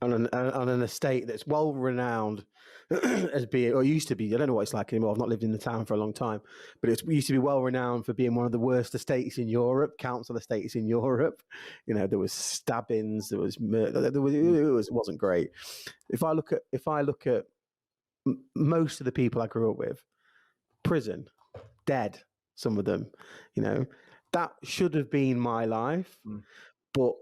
an estate that's well renowned as being, or used to be. I don't know what it's like anymore. I've not lived in the town for a long time, but it used to be well renowned for being one of the worst estates in Europe, council estates in Europe. There was stabbings, there was murder, it wasn't great. If I look at most of the people I grew up with, prison, dead, some of them, that should have been my life. But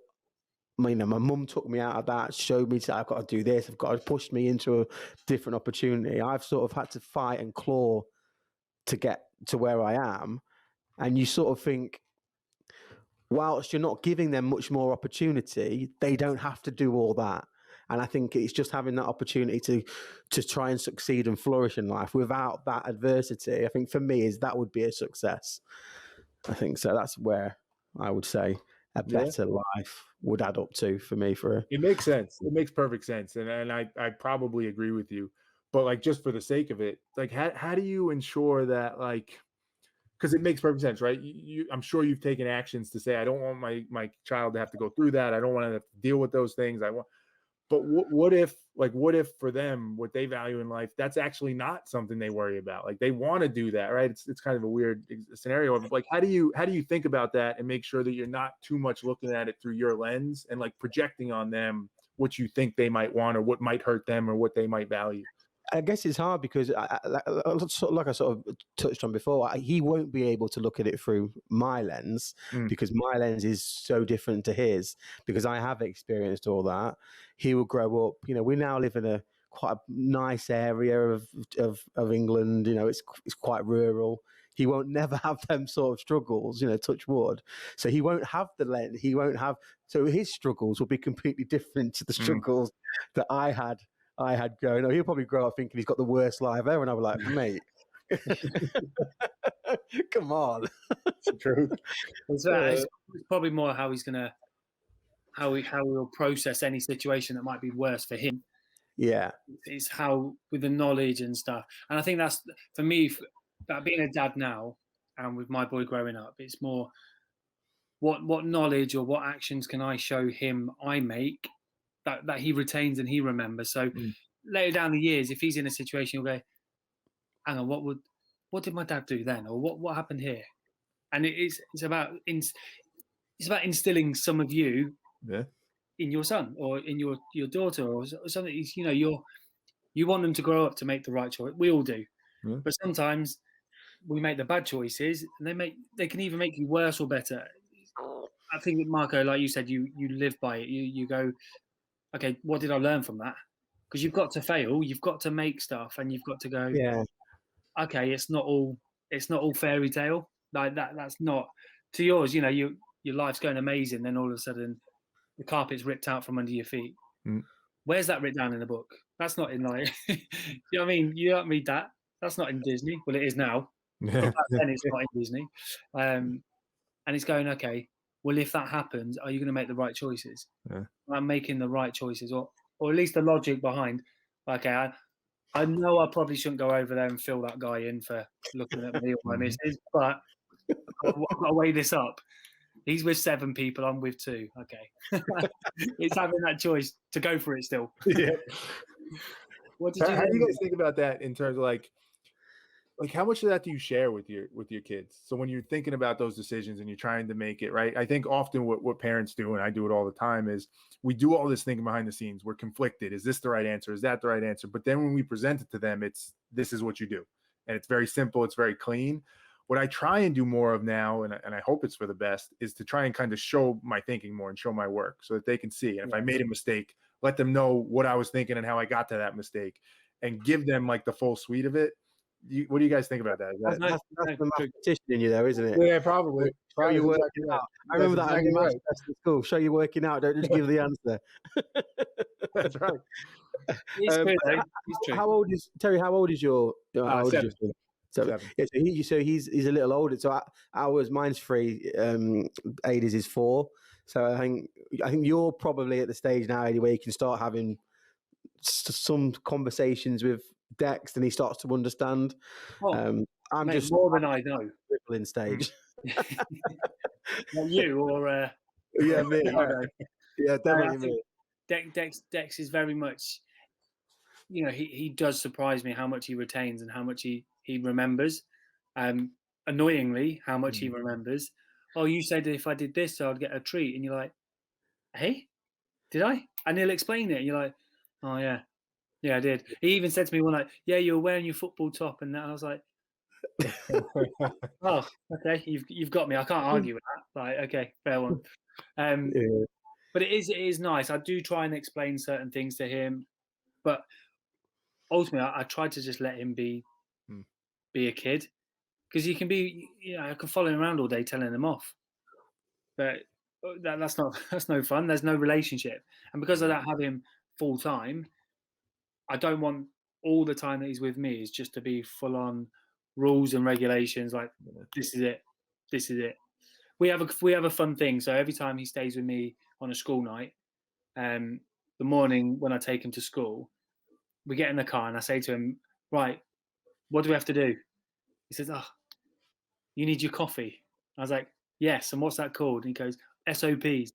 my mum took me out of that, showed me that I've got to do this, I've got to push me into a different opportunity. I've sort of had to fight and claw to get to where I am. And you sort of think, whilst you're not giving them much more opportunity, they don't have to do all that. And I think it's just having that opportunity to try and succeed and flourish in life without that adversity. I think for me that would be a success. I think so. That's where I would say a better life would add up to for me. It makes sense. It makes perfect sense. And I probably agree with you. but like just for the sake of it, like how do you ensure that, like, because it makes perfect sense, right? I'm sure you've taken actions to say, I don't want my child to have to go through that. I don't want to have to deal with those things. But what if for them, what they value in life, that's actually not something they worry about? Like they want to do that, right? It's kind of a weird scenario. Like how do you think about that and make sure that you're not too much looking at it through your lens and like projecting on them what you think they might want or what might hurt them or what they might value? I guess it's hard because, like I sort of touched on before, he won't be able to look at it through my lens because my lens is so different to his. Because I have experienced all that. He will grow up. We now live in a quite a nice area of England. It's quite rural. He won't never have them sort of struggles. Touch wood. So he won't have the lens. He won't have. So his struggles will be completely different to the struggles that I had growing up. He'll probably grow up thinking he's got the worst life ever, and I'll be like, mate, come on. It's true. It's probably more how he's gonna how he'll process any situation that might be worse for him. Yeah, it's how with the knowledge and stuff. And I think that's for me. That being a dad now, and with my boy growing up, it's more what knowledge or what actions can I show him I make that he retains and he remembers. So later down the years, if he's in a situation, he'll go, hang on, what did my dad do then? Or what happened here? And it's about instilling some of you in your son or in your daughter or something. You want them to grow up to make the right choice. We all do. But sometimes we make the bad choices and they can either make you worse or better. I think, Marco, like you said, you live by it. You go, okay, what did I learn from that? Because you've got to fail, you've got to make stuff, and you've got to go, okay, it's not all fairy tale. Like that's not to yours. Your life's going amazing, then all of a sudden the carpet's ripped out from under your feet. Where's that written down in the book? That's not in like you know what I mean? You don't read that. That's not in Disney. Well, it is now. But back then it's not in Disney. And it's going, okay, well, if that happens, are you going to make the right choices? I'm making the right choices, or at least the logic behind, okay, I know I probably shouldn't go over there and fill that guy in for looking at me or my missus, but I've got to weigh this up. He's with 7 people, I'm with 2. Okay. It's having that choice to go for it still. What did how do you guys think about that in terms of like how much of that do you share with your kids? So when you're thinking about those decisions and you're trying to make it right, I think often what parents do, and I do it all the time, is we do all this thinking behind the scenes. We're conflicted. Is this the right answer? Is that the right answer? But then when we present it to them, this is what you do. And it's very simple. It's very clean. What I try and do more of now, and I hope it's for the best, is to try and kind of show my thinking more and show my work so that they can see. And if I made a mistake, let them know what I was thinking and how I got to that mistake and give them like the full suite of it. What do you guys think about that? That's the mathematician in you, though, isn't it? Yeah, probably. Show you working out. I remember that in maths at school. Show you working out. Don't just give the answer. That's right. It's true. How old is Terry? How old is your? 7. So he's a little older. So mine's 3. Ada's is 4. So I think you're probably at the stage now, Ada, where you can start having some conversations with Dex, and he starts to understand. I'm just more than I know. Rippling stage. Not you or yeah, me. Yeah, definitely me. Dex is very much. He does surprise me how much he retains and how much he remembers. Annoyingly, how much he remembers. Oh, you said if I did this, I'd get a treat, and you're like, hey, did I? And he'll explain it, and you're like, oh yeah. Yeah, I did. He even said to me one night, yeah, you were wearing your football top. And I was like, oh, okay, you've got me. I can't argue with that. Like, okay, fair one. But it is nice. I do try and explain certain things to him. But ultimately, I try to just let him be a kid. Because he can be, I can follow him around all day telling him off. But that's no fun. There's no relationship. And because I don't have him full time, I don't want all the time that he's with me is just to be full on rules and regulations. Like this is it. We have a fun thing. So every time he stays with me on a school night, the morning when I take him to school, we get in the car and I say to him, right, what do we have to do? He says, oh, you need your coffee. I was like, yes. And what's that called? And he goes, SOPs,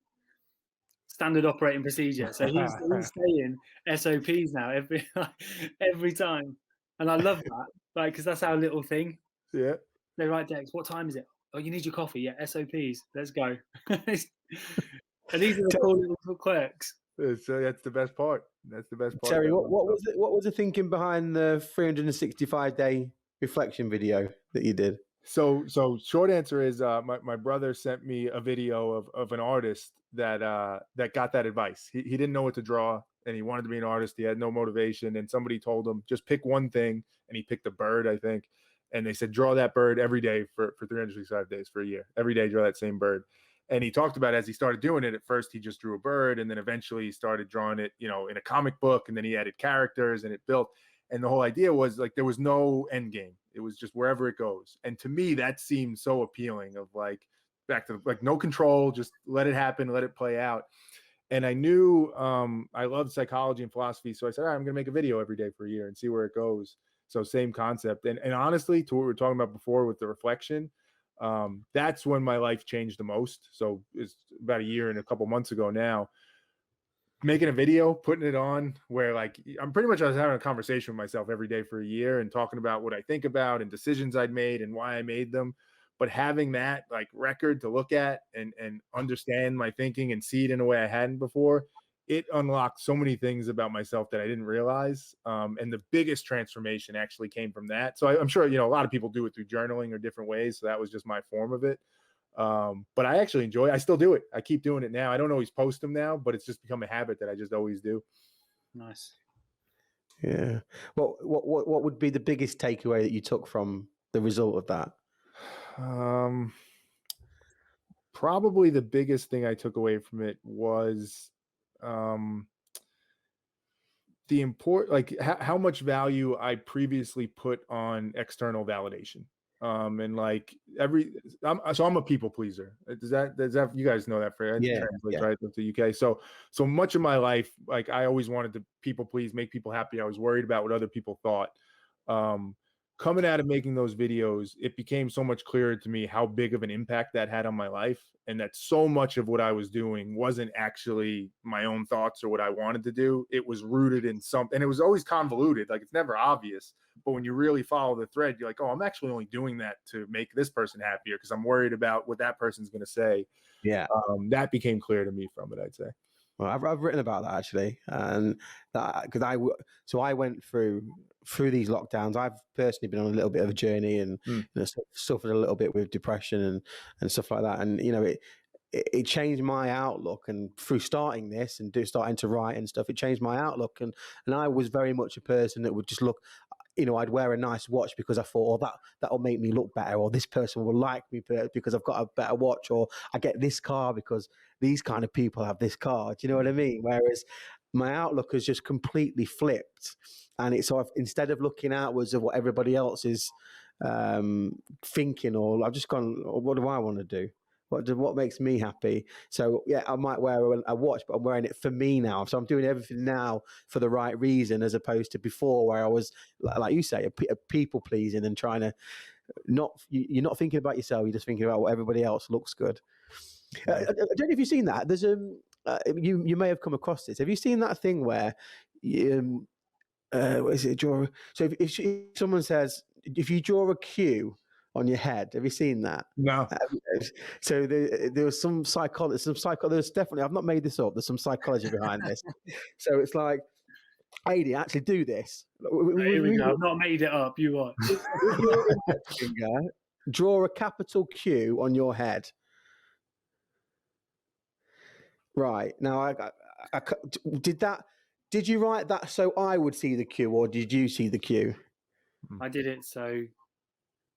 standard operating procedure. So he's saying SOPs now every time. And I love that, like, because that's our little thing. Yeah. They're right, Dex, what time is it? Oh, you need your coffee. Yeah, SOPs. Let's go. And these are the cool little quirks. So that's the best part. That's the best part. Terry, what was the thinking behind the 365-day reflection video that you did? So short answer is my brother sent me a video of an artist that got that advice. He didn't know what to draw and he wanted to be an artist. He had no motivation, and somebody told him just pick one thing, and he picked a bird, I think. And they said draw that bird every day for 365 days for a year. Every day draw that same bird. And he talked about as he started doing it, at first he just drew a bird, and then eventually he started drawing it, in a comic book, and then he added characters and it built. And the whole idea was like there was no end game. It was just wherever it goes. And to me, that seemed so appealing, of like back to like no control, just let it happen, let it play out. And I knew I loved psychology and philosophy. So I said, all right, I'm going to make a video every day for a year and see where it goes. So same concept. And honestly, to what we were talking about before with the reflection, that's when my life changed the most. So it's about a year and a couple months ago now, making a video, putting it on, where like I was having a conversation with myself every day for a year and talking about what I think about and decisions I'd made and why I made them. But having that like record to look at and understand my thinking and see it in a way I hadn't before, it unlocked so many things about myself that I didn't realize. And the biggest transformation actually came from that. So I'm sure, a lot of people do it through journaling or different ways. So that was just my form of it. But I actually enjoy it. I still do it. I keep doing it now. I don't always post them now, but it's just become a habit that I just always do. Nice. Yeah. Well, what would be the biggest takeaway that you took from the result of that? Probably the biggest thing I took away from it was the like how much value I previously put on external validation. And like I'm a people pleaser. Does that you guys know that phrase? Yeah, right, with the UK. So much of my life, like I always wanted to people please, make people happy. I was worried about what other people thought. Coming out of making those videos, it became so much clearer to me how big of an impact that had on my life, and that so much of what I was doing wasn't actually my own thoughts or what I wanted to do. It was rooted in something, and it was always convoluted. Like it's never obvious, but when you really follow the thread, you're like, oh, I'm actually only doing that to make this person happier because I'm worried about what that person's going to say. Yeah. That became clear to me from it, I'd say. Well, I've written about that actually, and because I went through these lockdowns. I've personally been on a little bit of a journey and suffered a little bit with depression and stuff like that. And it changed my outlook. And through starting this and starting to write and stuff, it changed my outlook. And I was very much a person that would just look. I'd wear a nice watch because I thought, oh, that'll make me look better, or this person will like me because I've got a better watch, or I get this car because these kind of people have this car. Do you know what I mean? Whereas my outlook has just completely flipped, and it's sort of, instead of looking outwards of what everybody else is thinking, or I've just gone, what do I want to do? What makes me happy? So yeah, I might wear a watch, but I'm wearing it for me now. So I'm doing everything now for the right reason, as opposed to before, where I was, like you say, a people pleasing and trying to you're not thinking about yourself. You're just thinking about what everybody else looks good. I don't know if you've seen that. There's you may have come across this. Have you seen that thing where what is it? Draw. So if someone says, if you draw a Q on your head, have you seen that? No. So there was some psychology. There's definitely, I've not made this up. There's some psychology behind this. So it's like, Adi, actually do this. Here we go. I've not made it up. You watch. With your index finger, draw a capital Q on your head. Right. Now, did you write that so I would see the Q, or did you see the Q? I did it so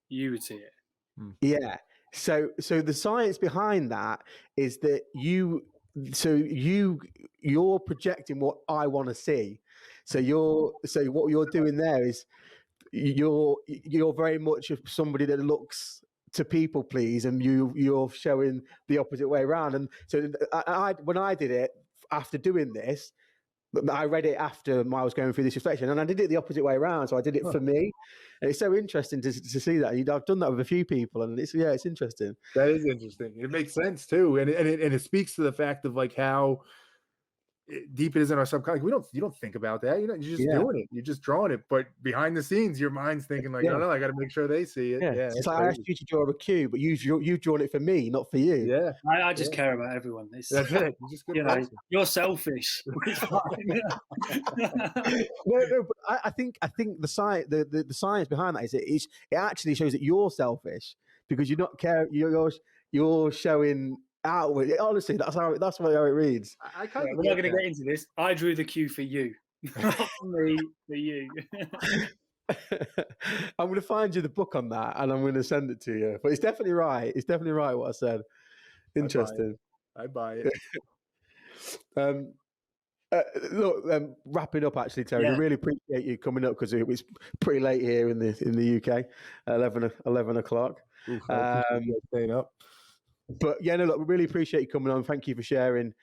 you would see it. Yeah. So the science behind that is that you're projecting what I want to see. So what you're doing there is you're very much somebody that looks to people please, and you're showing the opposite way around. And so when I did it after doing this, But I read it after I was going through this reflection, and I did it the opposite way around. So I did it for me, and it's so interesting to see that. I've done that with a few people, and it's interesting. That is interesting. It makes sense too, and it speaks to the fact of like how deep it is in our subconscious. You don't think about that. You're just doing it. You're just drawing it. But behind the scenes, your mind's thinking like, no, I got to make sure they see it. Yeah, it's like I asked you to draw a cue, but you've drawn it for me, not for you. Yeah, I just care about everyone. That's it. You're just good. You're selfish. No, but I think the science behind that is it actually shows that you're selfish because you're not care. You're showing outward. Honestly, that's how it reads. We're not going to get into this. I drew the cue for you, not for me, for you. I'm going to find you the book on that, and I'm going to send it to you. But it's definitely right. It's definitely right what I said. Interesting. I buy it. Look, wrapping up actually, Terry. I really appreciate you coming up because it was pretty late here in the UK, 11 o'clock. Staying up. But yeah, no, look, we really appreciate you coming on. Thank you for sharing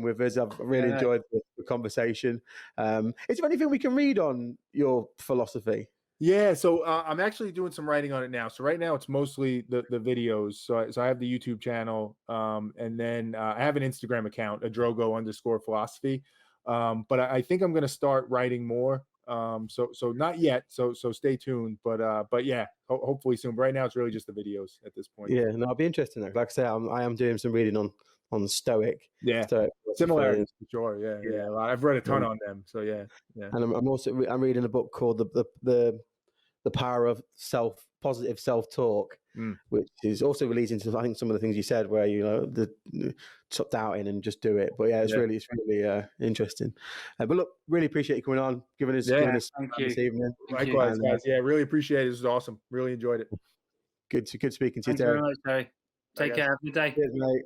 with us. I've really enjoyed the conversation. Is there anything we can read on your philosophy? Yeah, so I'm actually doing some writing on it now. So right now it's mostly the videos. So I have the YouTube channel, and then I have an Instagram account, Adrogo_philosophy. But I think I'm going to start writing more. So not yet. So stay tuned. But yeah, hopefully soon. But right now it's really just the videos at this point. Yeah, no, I'll be interested. Like I say, I am doing some reading on Stoic. Yeah, similarities for sure. Yeah. I've read a ton on them. So yeah. And I'm reading a book called the Power of Positive Self-Talk, which is also relating to, I think, some of the things you said, where stop doubting and just do it. But yeah, it's really interesting. But look, really appreciate you coming on, giving us thank you this evening. Likewise, guys. Yeah, really appreciate it. This is awesome. Really enjoyed it. Good speaking to you, Thanks Terry. very much, Terry. Take care. Have a good day. Cheers, mate.